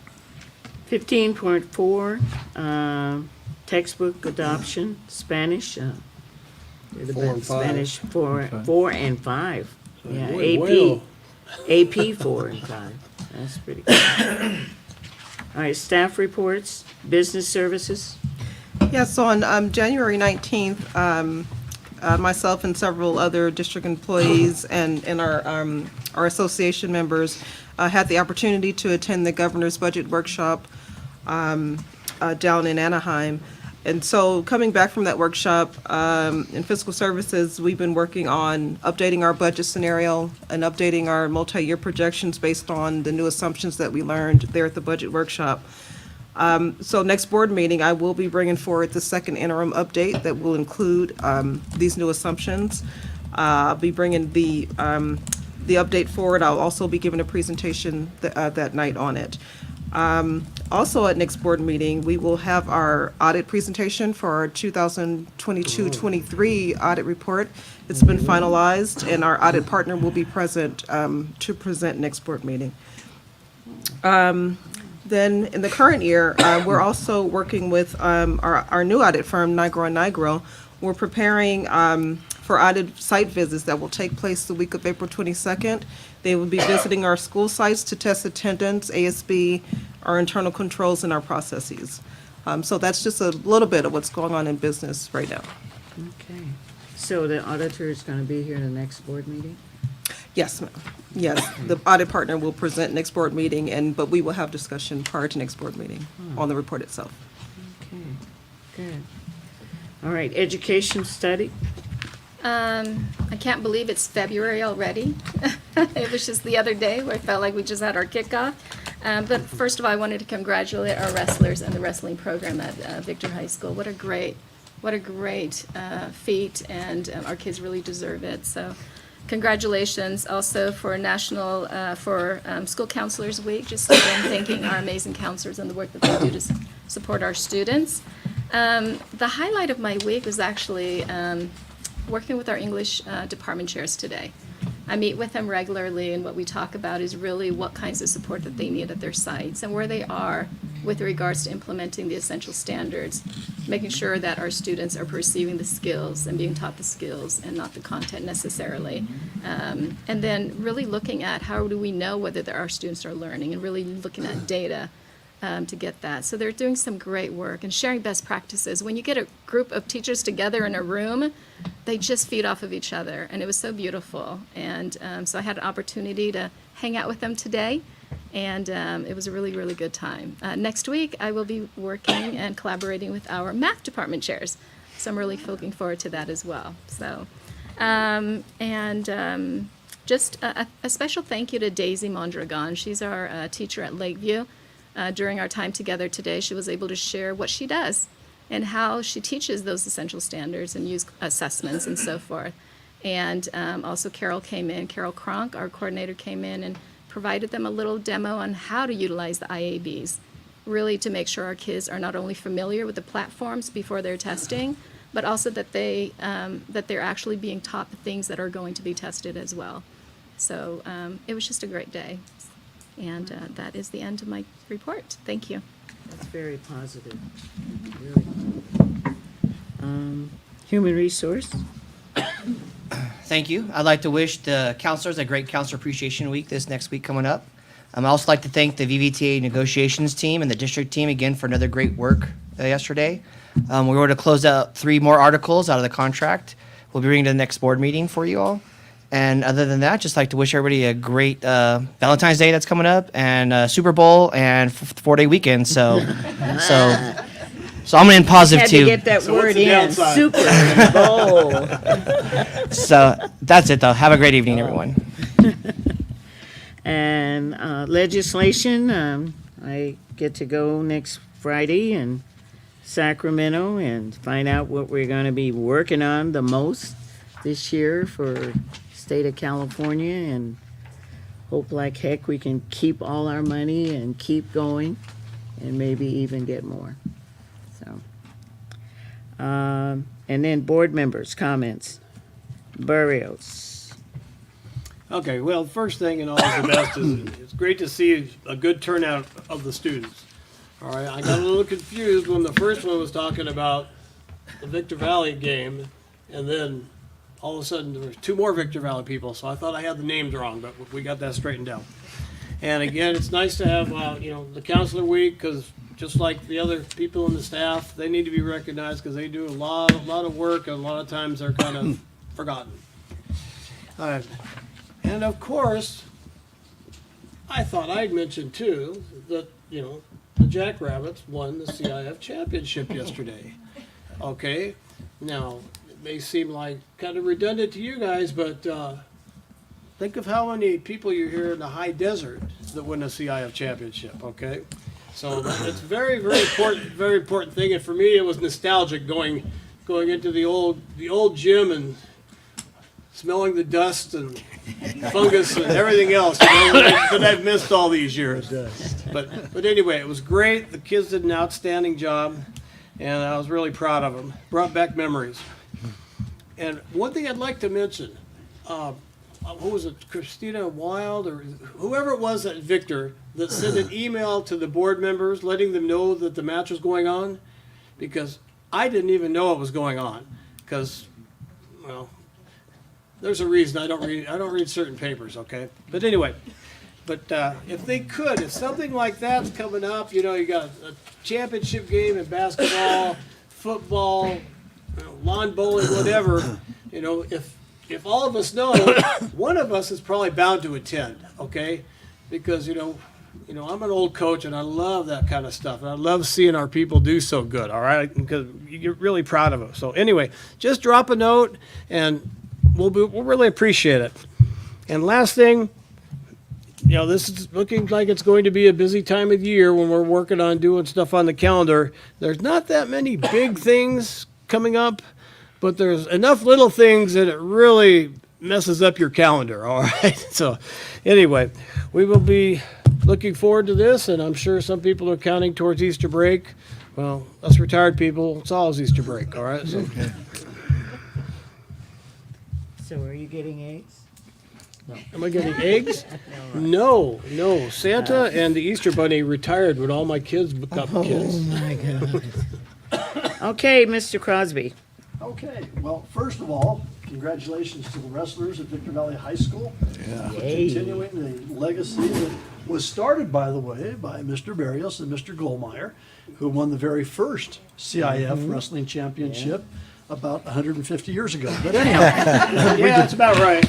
15.4, textbook adoption, Spanish. They're the 4 and best. 5. Spanish 4 and 5. So Yeah, it went well. AP 4 and 5. That's pretty good. All right, staff reports, business services. Yes, so on January 19th, myself and several other district employees and our association members had the opportunity to attend the governor's budget workshop down in Anaheim. And so coming back from that workshop, in fiscal services, we've been working on updating our budget scenario and updating our multi-year projections based on the new assumptions that we learned there at the budget workshop. So next board meeting, I will be bringing forward the second interim update that will include these new assumptions. I'll be bringing the update forward. I'll also be giving a presentation that night on it. Also at next board meeting, we will have our audit presentation for our 2022-23 audit report. It's been finalized, and our audit partner will be present to present next board meeting. Then in the current year, we're also working with our new audit firm, Nigro & Nigro. We're preparing for audit site visits that will take place the week of April 22nd. They will be visiting our school sites to test attendance, ASB, our internal controls, and our processes. So that's just a little bit of what's going on in business right now. Okay. So the auditor is going to be here in the next board meeting? Yes, ma'am. Yes, the audit partner will present next board meeting, but we will have discussion prior to next board meeting on the report itself. Okay, good. All right, education study. I can't believe it's February already. It was just the other day where I felt like we just had our kickoff. But first of all, I wanted to congratulate our wrestlers and the wrestling program at Victor High School. What a great feat, and our kids really deserve it. So congratulations also for National School Counselors Week. Just again thanking our amazing counselors and the work that they do to support our students. The highlight of my week was actually working with our English department chairs today. I meet with them regularly, and what we talk about is really what kinds of support that they need at their sites and where they are with regards to implementing the essential standards, making sure that our students are perceiving the skills and being taught the skills and not the content necessarily. And then really looking at how do we know whether our students are learning, and really looking at data to get that. So they're doing some great work and sharing best practices. When you get a group of teachers together in a room, they just feed off of each other, and it was so beautiful. And so I had an opportunity to hang out with them today, and it was a really, really good time. Next week, I will be working and collaborating with our math department chairs, so I'm really looking forward to that as well. So, just a special thank you to Daisy Mondragon. She's our teacher at Lakeview. During our time together today, she was able to share what she does and how she teaches those essential standards and use assessments and so forth. And also Carol Kronk, our coordinator, came in and provided them a little demo on how to utilize the IABs, really to make sure our kids are not only familiar with the platforms before they're testing, but also that they're actually being taught the things that are going to be tested as well. So it was just a great day. And that is the end of my report. Thank you. That's very positive. Really. Human resource. Thank you. I'd like to wish the counselors a great Counselor Appreciation Week this next week coming up. I'd also like to thank the VVTA negotiations team and the district team again for another great work yesterday. We were able to close out 3 more articles out of the contract. We'll be bringing to the next board meeting for you all. And other than that, just like to wish everybody a great Valentine's Day that's coming up, and Super Bowl, and 4-day weekend. So I'm gonna end positive too. Had to get that word in. Super Bowl. So that's it though. Have a great evening, everyone. And legislation, I get to go next Friday in Sacramento and find out what we're going to be working on the most this year for state of California, and hope like heck we can keep all our money and keep going and maybe even get more. So, and then board members' comments. Barrios. Okay, well, first thing and all the best is it's great to see a good turnout of the students. All right, I got a little confused when the first one was talking about the Victor Valley game, and then all of a sudden there were two more Victor Valley people, so I thought I had the names wrong, but we got that straightened out. And again, it's nice to have, the counselor week, because just like the other people in the staff, they need to be recognized because they do a lot of work, and a lot of times they're kind of forgotten. And of course, I thought I'd mention too that, the Jackrabbits won the CIF championship yesterday. Okay, now, it may seem like kind of redundant to you guys, but think of how many people you hear in the high desert that win a CIF championship, okay? So it's very, very important thing, and for me it was nostalgic going into the old gym and smelling the dust and fungus and everything else that I've missed all these years. But anyway, it was great. The kids did an outstanding job, and I was really proud of them. Brought back memories. And one thing I'd like to mention, who was it, Christina Wild or whoever it was at Victor that sent an email to the board members letting them know that the match was going on, because I didn't even know it was going on, because, well, there's a reason I don't read certain papers, okay? But anyway, if they could, if something like that's coming up, you got a championship game in basketball, football, lawn bowling, whatever, if all of us know, one of us is probably bound to attend, okay? Because, I'm an old coach and I love that kind of stuff. And I love seeing our people do so good, all right? Because you're really proud of them. So anyway, just drop a note and we'll really appreciate it. And last thing, this is looking like it's going to be a busy time of year when we're working on doing stuff on the calendar. There's not that many big things coming up, but there's enough little things that it really messes up your calendar, all right? So anyway, we will be looking forward to this, and I'm sure some people are counting towards Easter break. Well, us retired people, it's always Easter break, all right? So, So are you getting eggs? no. Am I getting eggs? No. Santa and the Easter Bunny retired when all my kids become kids. Oh my God. Okay, Mr. Crosby. Okay, well, first of all, congratulations to the wrestlers at Victor Valley High School for Yay. continuing the legacy that was started, by the way, by Mr. Barrios and Mr. Goldmeyer, who won the very first CIF wrestling championship about 150 years ago. But anyhow, That's about right.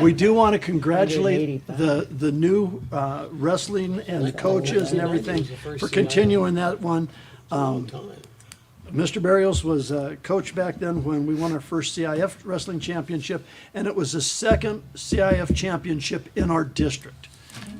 we do want to congratulate the new wrestling and the coaches and everything for continuing that one. Mr. Barrios was coach back then when we won our first CIF wrestling championship, and it was the second CIF championship in our district.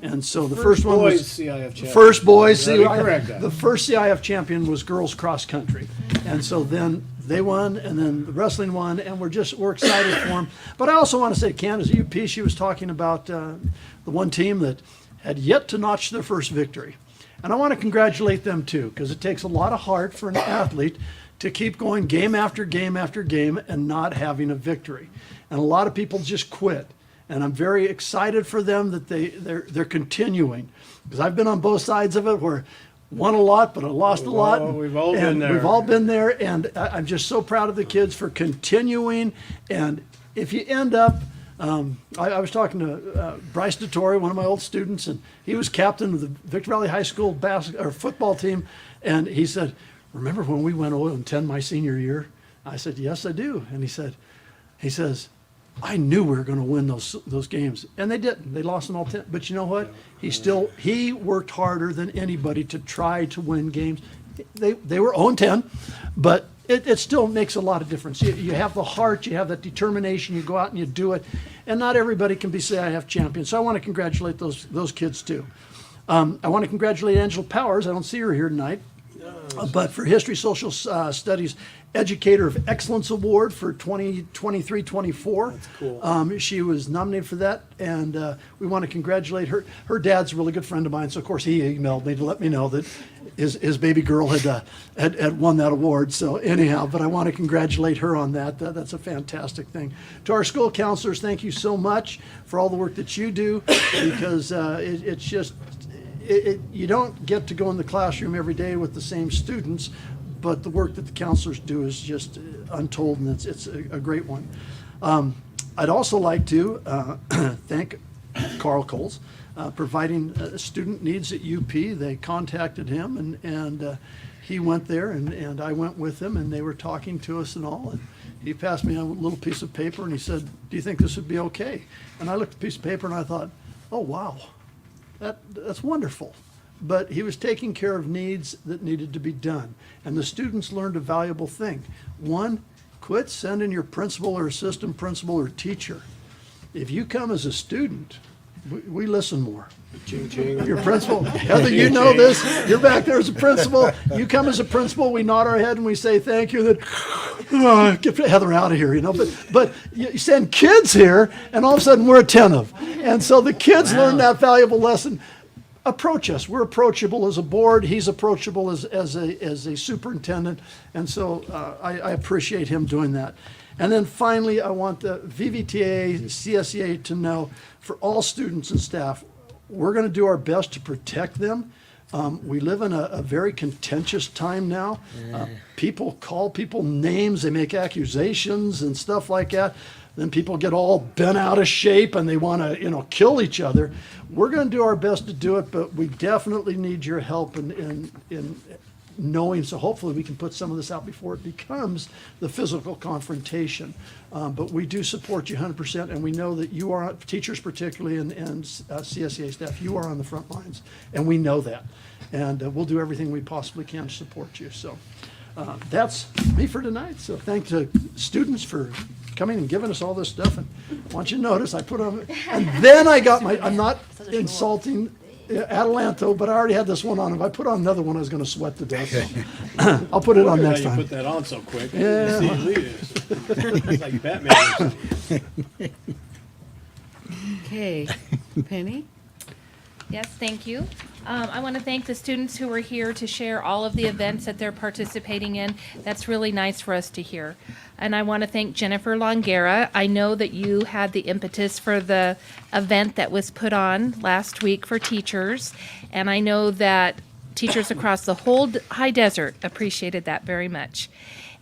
And so the first one was CIF champion. first boys. Let me correct that. The first CIF champion was girls cross country, and so then they won, and then the wrestling won, and we're excited for them. But I also want to say, Candace UP, she was talking about the one team that had yet to notch their first victory. And I want to congratulate them too, because it takes a lot of heart for an athlete to keep going game after game after game and not having a victory. And a lot of people just quit. And I'm very excited for them that they're continuing, because I've been on both sides of it, where won a lot, but I lost a lot. We've all been there. We've all been there, and I'm just so proud of the kids for continuing. And if you end up, I was talking to Bryce DeTore, one of my old students, and he was captain of the Victor Valley High School football team, and he said, "Remember when we went 0-10 my senior year?" I said, "Yes, I do." And he says, "I knew we were going to win those games," and they didn't. They lost them all 10. But you know what? He worked harder than anybody to try to win games. They were 0-10, but it still makes a lot of difference. You have the heart, you have that determination, you go out and you do it, and not everybody can be CIF champions. So I want to congratulate those kids too. I want to congratulate Angela Powers. I don't see her here tonight, but for History Social Studies Educator of Excellence Award for 2023-24. That's cool. She was nominated for that, and we want to congratulate her. Her dad's a really good friend of mine, so of course he emailed me to let me know that his baby girl had won that award. So anyhow, but I want to congratulate her on that. That's a fantastic thing. To our school counselors, thank you so much for all the work that you do, because it's just, you don't get to go in the classroom every day with the same students, but the work that the counselors do is just untold, and it's a great one. I'd also like to thank Carl Coles, providing student needs at UP. They contacted him, and he went there, and I went with him, and they were talking to us and all. And he passed me a little piece of paper, and he said, "Do you think this would be okay?" And I looked at the piece of paper, and I thought, "Oh, wow, that's wonderful." But he was taking care of needs that needed to be done. And the students learned a valuable thing. One, quit sending your principal or assistant principal or teacher. If you come as a student, we listen more. Ching, ching. Your principal, Heather, you know this. You're back there as a principal. You come as a principal, we nod our head and we say thank you. Then get Heather out of here, you know. But you send kids here, and all of a sudden we're attentive. And so the kids learn that valuable lesson. Approach us. We're approachable as a board. He's approachable as a superintendent, and so I appreciate him doing that. And then finally, I want the VVTA, CSEA to know, for all students and staff, we're going to do our best to protect them. We live in a very contentious time now. People call people names, they make accusations and stuff like that. Then people get all bent out of shape and they want to, kill each other. We're going to do our best to do it, but we definitely need your help in knowing. So hopefully we can put some of this out before it becomes the physical confrontation. But we do support you 100%, and we know that you are, teachers particularly, and CSEA staff, you are on the front lines, and we know that. And we'll do everything we possibly can to support you. So that's me for tonight. So thanks to students for coming and giving us all this stuff. And I want you to notice I put on, and then I got I'm not insulting Atalanto, but I already had this one on. If I put on another one, I was going to sweat to death. So I'll put it on next time. You put that on so quick. Yeah. See, it's like Batman or something. Okay, Penny? Yes, thank you. I want to thank the students who were here to share all of the events that they're participating in. That's really nice for us to hear. And I want to thank Jennifer Longera. I know that you had the impetus for the event that was put on last week for teachers, and I know that teachers across the whole high desert appreciated that very much.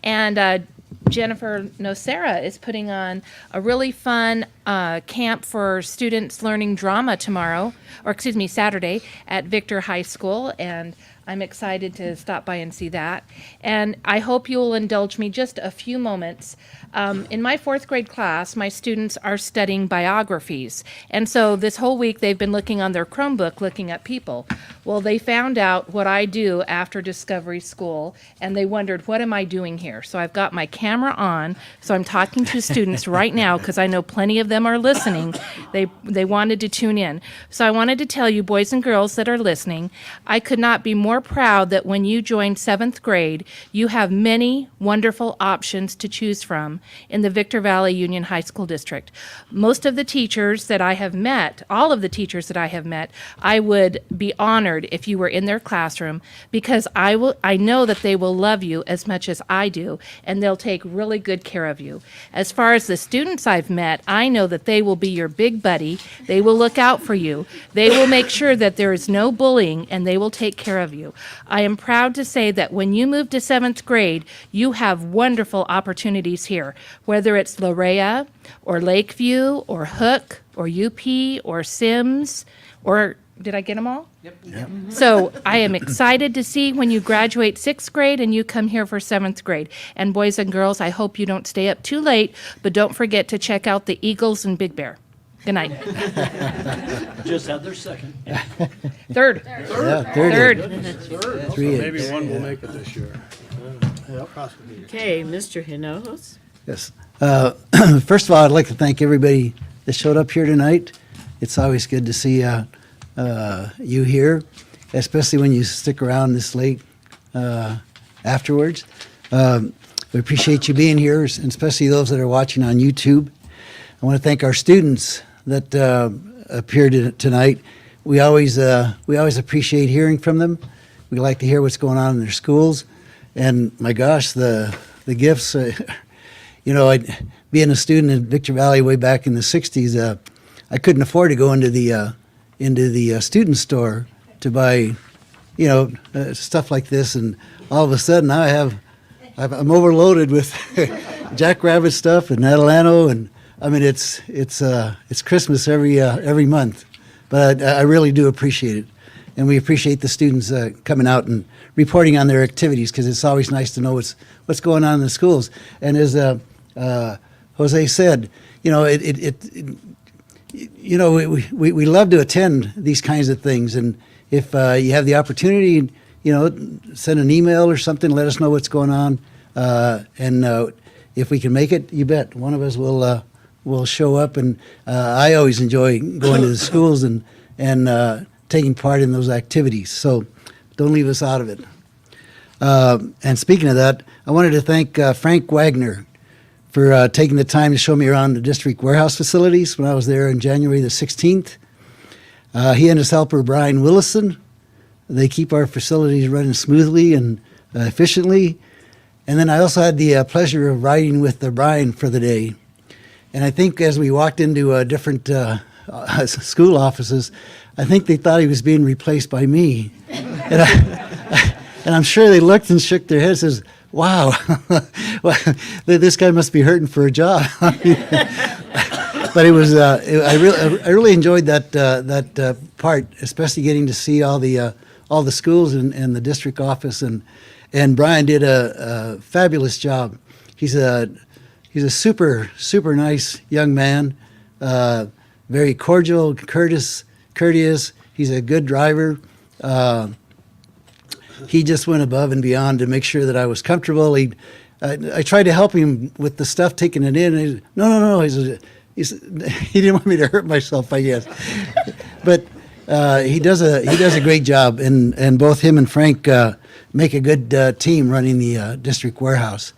And Jennifer Nocera is putting on a really fun camp for students learning drama Saturday at Victor High School, and I'm excited to stop by and see that. And I hope you will indulge me just a few moments. In my fourth grade class, my students are studying biographies. And so this whole week they've been looking on their Chromebook, looking at people. Well, they found out what I do after Discovery School, and they wondered, what am I doing here? So I've got my camera on, so I'm talking to students right now because I know plenty of them are listening. They wanted to tune in. So I wanted to tell you, boys and girls that are listening, I could not be more proud that when you join 7th grade, you have many wonderful options to choose from in the Victor Valley Union High School District. Most of the teachers that I have met, all of the teachers that I have met, I would be honored if you were in their classroom, because I know that they will love you as much as I do, and they'll take really good care of you. As far as the students I've met, I know that they will be your big buddy. They will look out for you. They will make sure that there is no bullying, and they will take care of you. I am proud to say that when you move to 7th grade, you have wonderful opportunities here, whether it's Lorea or Lakeview or Hook or UP or Sims, or did I get them all? Yep. So I am excited to see when you graduate 6th grade and you come here for 7th grade. And boys and girls, I hope you don't stay up too late, but don't forget to check out the Eagles and Big Bear. Good night. Just had their second. Third. Third. Third. Third. Three So maybe eggs. one will make it this year. Okay, Mr. Hinojos. Yes. First of all, I'd like to thank everybody that showed up here tonight. It's always good to see you here, especially when you stick around this late afterwards. We appreciate you being here, and especially those that are watching on YouTube. I want to thank our students that appeared tonight. We always appreciate hearing from them. We like to hear what's going on in their schools. And my gosh, the gifts, being a student in Victor Valley way back in the 60s, I couldn't afford to go into the student store to buy, stuff like this. And all of a sudden I'm overloaded with Jackrabbit stuff and Adelanto, and I mean it's Christmas every month, but I really do appreciate it, and we appreciate the students coming out and reporting on their activities, because it's always nice to know what's going on in the schools. And as Jose said, we love to attend these kinds of things, and if you have the opportunity, send an email or something, let us know what's going on, and if we can make it, you bet one of us will show up. And I always enjoy going to the schools and taking part in those activities, so don't leave us out of it. And speaking of that, I wanted to thank Frank Wagner for taking the time to show me around the district warehouse facilities when I was there on January the 16th. He and his helper, Brian Willison, they keep our facilities running smoothly and efficiently. And then I also had the pleasure of riding with Brian for the day. And I think as we walked into different school offices, I think they thought he was being replaced by me. And I'm sure they looked and shook their heads and says, wow, this guy must be hurting for a job. But it was I really enjoyed that part, especially getting to see all the schools and the district office, and Brian did a fabulous job. He's a super nice young man, very cordial, courteous. He's a good driver. He just went above and beyond to make sure that I was comfortable. I tried to help him with the stuff, taking it in. And no. He didn't want me to hurt myself, I guess. But he does a great job, and both him and Frank make a good team running the district warehouse.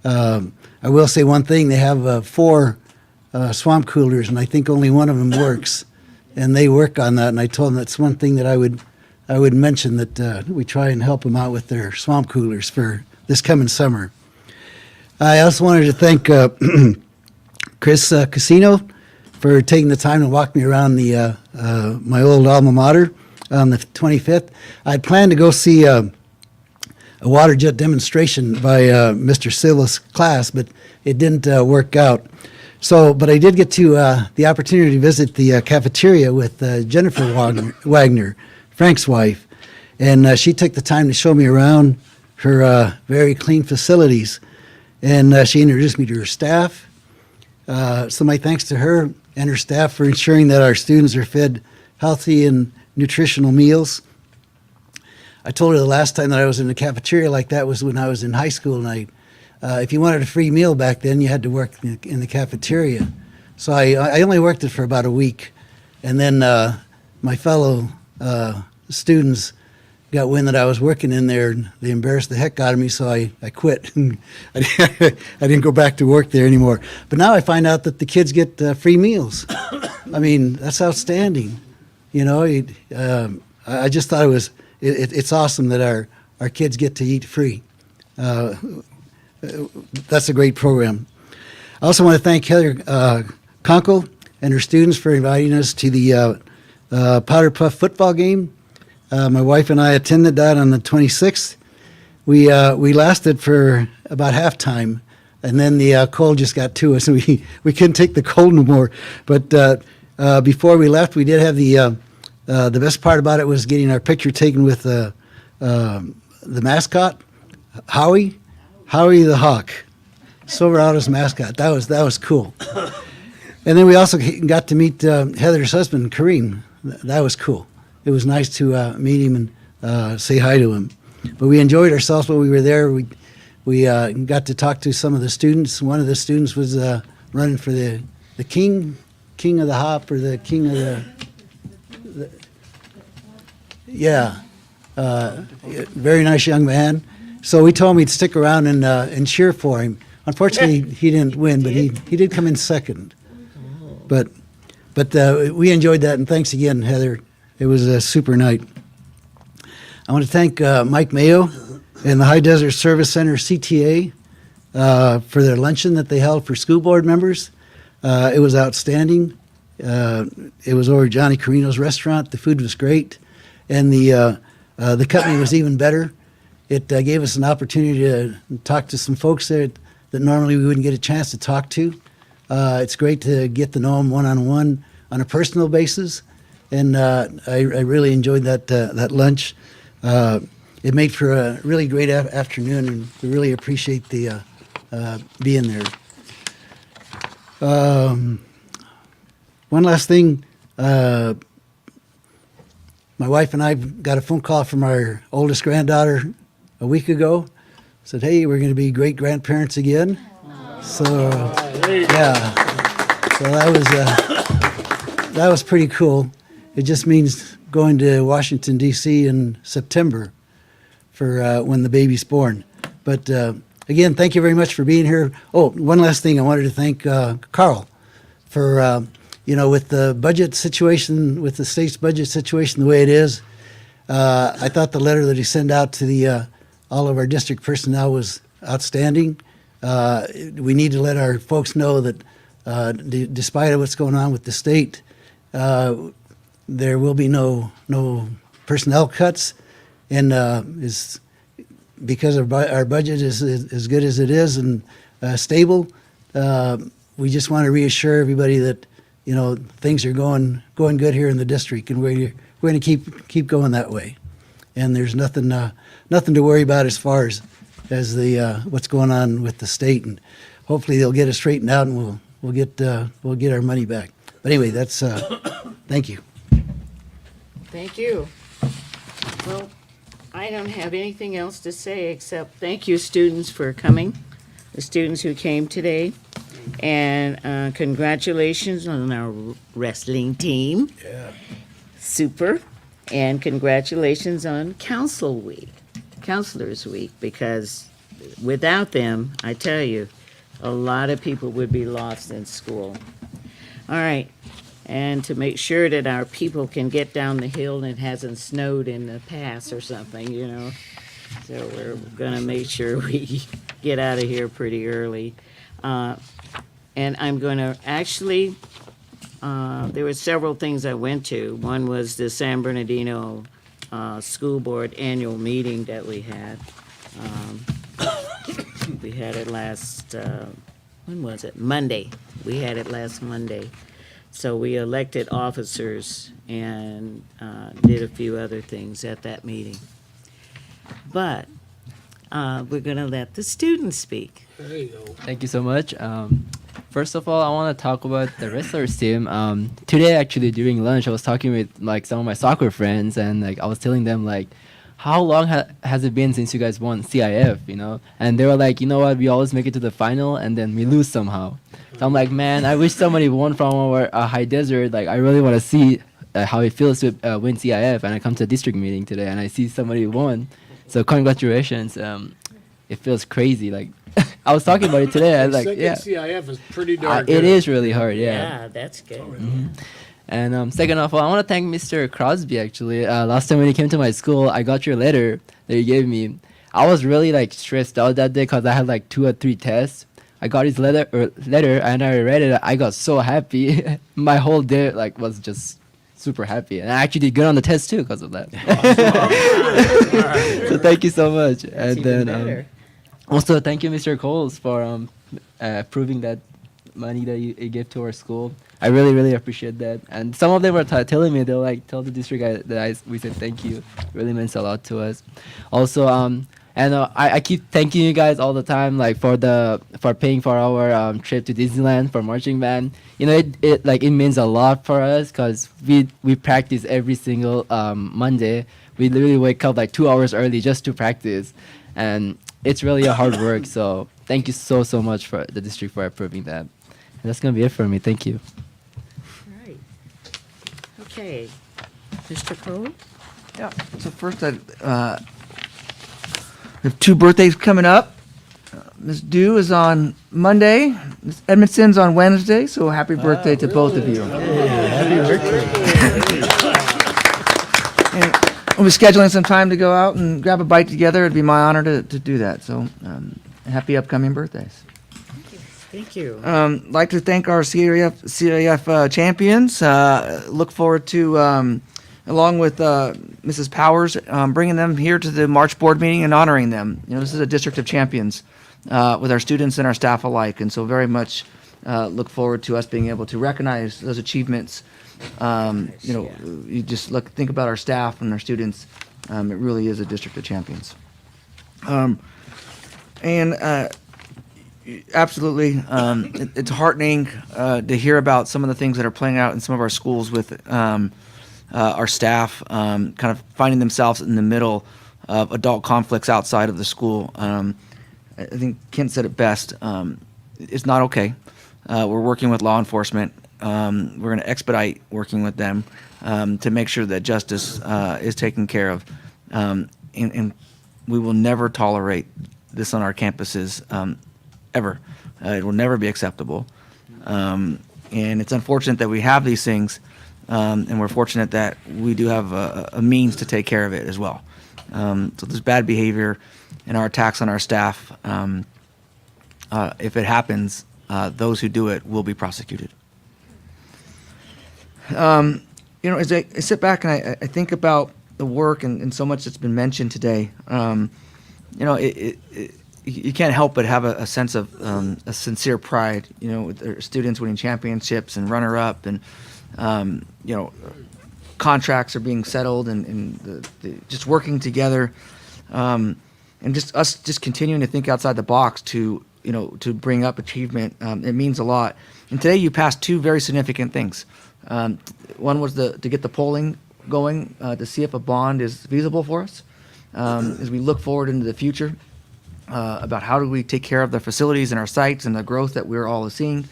I will say one thing: they have 4 swamp coolers, and I think only one of them works, and they work on that. And I told them that's one thing that I would mention, that we try and help them out with their swamp coolers for this coming summer. I also wanted to thank Chris Casino for taking the time to walk me around my old alma mater on the 25th. I'd planned to go see a water jet demonstration by Mr. Silva's class, but it didn't work out. But I did get to the opportunity to visit the cafeteria with Jennifer Wagner, Frank's wife, and she took the time to show me around her very clean facilities, and she introduced me to her staff. So my thanks to her and her staff for ensuring that our students are fed healthy and nutritional meals. I told her the last time that I was in the cafeteria like that was when I was in high school, and if you wanted a free meal back then, you had to work in the cafeteria. So I only worked it for about a week, and then my fellow students got wind that I was working in there, and they embarrassed the heck out of me, so I quit. I didn't go back to work there anymore. But now I find out that the kids get free meals. I mean, that's outstanding. I just thought it's awesome that our kids get to eat free. That's a great program. I also want to thank Heather Conkle and her students for inviting us to the Powder Puff football game. My wife and I attended that on the 26th. We lasted for about halftime, and then the cold just got to us, and we couldn't take the cold no more. But before we left, we did have the best part about it was getting our picture taken with the mascot, Howie the Hawk, Silverado's mascot. That was cool. And then we also got to meet Heather's husband, Kareem. That was cool. It was nice to meet him and say hi to him. But we enjoyed ourselves while we were there. We we got to talk to some of the students. One of the students was running for the king of the hop, or the king of the yeah. Very nice young man. So we told him he'd stick around and cheer for him. Unfortunately, he didn't win, but he did come in second. But we enjoyed that, and thanks again, Heather. It was a super night. I want to thank Mike Mayo and the High Desert Service Center CTA for their luncheon that they held for school board members. It was outstanding. It was over at Johnny Carino's restaurant. The food was great, and the company was even better. It gave us an opportunity to talk to some folks there that normally we wouldn't get a chance to talk to. It's great to get to know them one-on-one on a personal basis, and I really enjoyed that lunch. It made for a really great afternoon, and we really appreciate the being there. One last thing. My wife and I got a phone call from our oldest granddaughter a week ago. Said, "Hey, we're going to be great grandparents again." So yeah, so that was pretty cool. It just means going to Washington D.C. in September for when the baby's born. But again, thank you very much for being here. Oh, one last thing, I wanted to thank Carl for with the budget situation, with the state's budget situation the way it is. I thought the letter that he sent out to the all of our district personnel was outstanding. We need to let our folks know that despite what's going on with the state, there will be no personnel cuts, and is because our budget is as good as it is and stable. We just want to reassure everybody that things are going good here in the district, and we're going to keep going that way. And there's nothing to worry about as far as the what's going on with the state, and hopefully they'll get it straightened out, and we'll get our money back. But anyway, that's thank you. Thank you. Well, I don't have anything else to say except thank you, students, for coming, the students who came today, and congratulations on our wrestling team. Yeah. Super. And congratulations on Counselors Week, because without them, I tell you, a lot of people would be lost in school. All right. And to make sure that our people can get down the hill and it hasn't snowed in the past or something, So we're going to make sure we get out of here pretty early. And I'm going to actually, there were several things I went to. One was the San Bernardino School Board annual meeting that we had. We had it last, when was it? Monday. We had it last Monday. So we elected officers and did a few other things at that meeting. But we're going to let the students speak. There you go. Thank you so much. First of all, I want to talk about the wrestlers team. Today, actually, during lunch, I was talking with some of my soccer friends, and I was telling them how long has it been since you guys won CIF, And they were like, you know what, we always make it to the final, and then we lose somehow. So I'm like, man, I wish somebody won from our High Desert. I really want to see how it feels to win CIF. And I come to a district meeting today, and I see somebody won. So congratulations. It feels crazy. I was talking about it today. Second CIF is pretty darn good. It is really hard, yeah. Yeah, that's good. Mm-hmm. And second of all, I want to thank Mr. Crosby, actually. Last time when he came to my school, I got your letter that you gave me. I was really stressed out that day because I had 2 or 3 tests. I got his letter and I read it. I got so happy. My whole day was just super happy, and I actually did good on the test too because of that. So thank you so much. That's and even then better. Also thank you, Mr. Coles, for approving that money that you gave to our school. I really, really appreciate that. And some of them were telling me, they'll tell the district we said thank you. It really means a lot to us. Also, I keep thanking you guys all the time, for paying for our trip to Disneyland for marching band. It means a lot for us because we practice every single Monday. We literally wake up 2 hours early just to practice, and it's really a hard work. So thank you so much for the district for approving that. And that's gonna be it for me. Thank you. All right. Okay. Mr. Cole? Yeah, so first, we have 2 birthdays coming up. Ms. Dew is on Monday, Ms. Edmondson's on Wednesday, so happy birthday to both of you. Happy birthday. And we'll be scheduling some time to go out and grab a bite together. It'd be my honor to do that, so happy upcoming birthdays. Thank you. Like to thank our CAF champions. Look forward to, along with Mrs. Powers, bringing them here to the March board meeting and honoring them. You know, this is a district of champions with our students and our staff alike, and so very much look forward to us being able to recognize those achievements. You know, you just think about our staff and our students. It really is a district of champions. Absolutely, it's heartening to hear about some of the things that are playing out in some of our schools with our staff kind of finding themselves in the middle of adult conflicts outside of the school. I think Kent said it best. It's not okay. We're working with law enforcement. We're going to expedite working with them to make sure that justice is taken care of. And we will never tolerate this on our campuses, ever. It will never be acceptable. And it's unfortunate that we have these things, and we're fortunate that we do have a means to take care of it as well. So there's bad behavior and our attacks on our staff. If it happens, those who do it will be prosecuted. You know, as I sit back and I think about the work and so much that's been mentioned today, you know, you can't help but have a sense of a sincere pride, you know, with their students winning championships and runner-up, and you know, contracts are being settled, and just working together, and just us just continuing to think outside the box to, you know, to bring up achievement. It means a lot. And today you passed 2 very significant things. One was to get the polling going to see if a bond is feasible for us as we look forward into the future about how do we take care of the facilities and our sites and the growth that we're all seeing.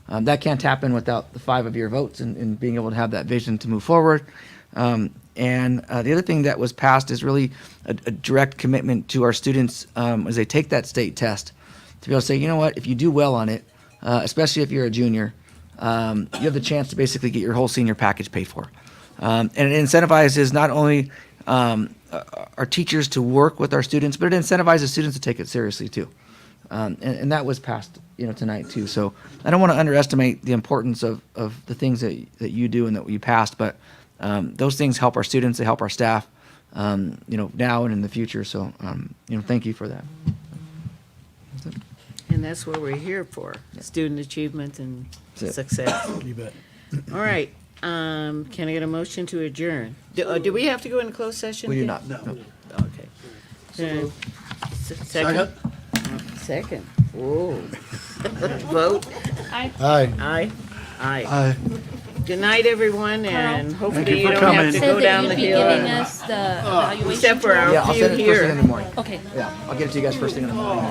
That can't happen without the 5 of your votes and being able to have that vision to move forward. And the other thing that was passed is really a direct commitment to our students as they take that state test to be able to say, you know what, if you do well on it, especially if you're a junior, you have the chance to basically get your whole senior package paid for. And it incentivizes not only our teachers to work with our students, but it incentivizes students to take it seriously too. And that was passed, you know, tonight too. So I don't want to underestimate the importance of the things that you do and that you passed, but those things help our students, they help our staff, you know, now and in the future. So, you know, thank you for that. And that's what we're here for, student achievement and success. You bet. All right, can I get a motion to adjourn? Do we have to go into closed session? We do Ken? not. No. Okay. Second? Second. Whoa. Vote? Aye. Aye. Aye. Aye. Good night, everyone, and Thank hopefully you you for don't have coming. to Said go that down you'd the be hill. giving us the evaluation Except for our Yeah, I'll few send it first thing here. in the morning. Okay. Yeah, I'll get it to you guys first thing in the morning.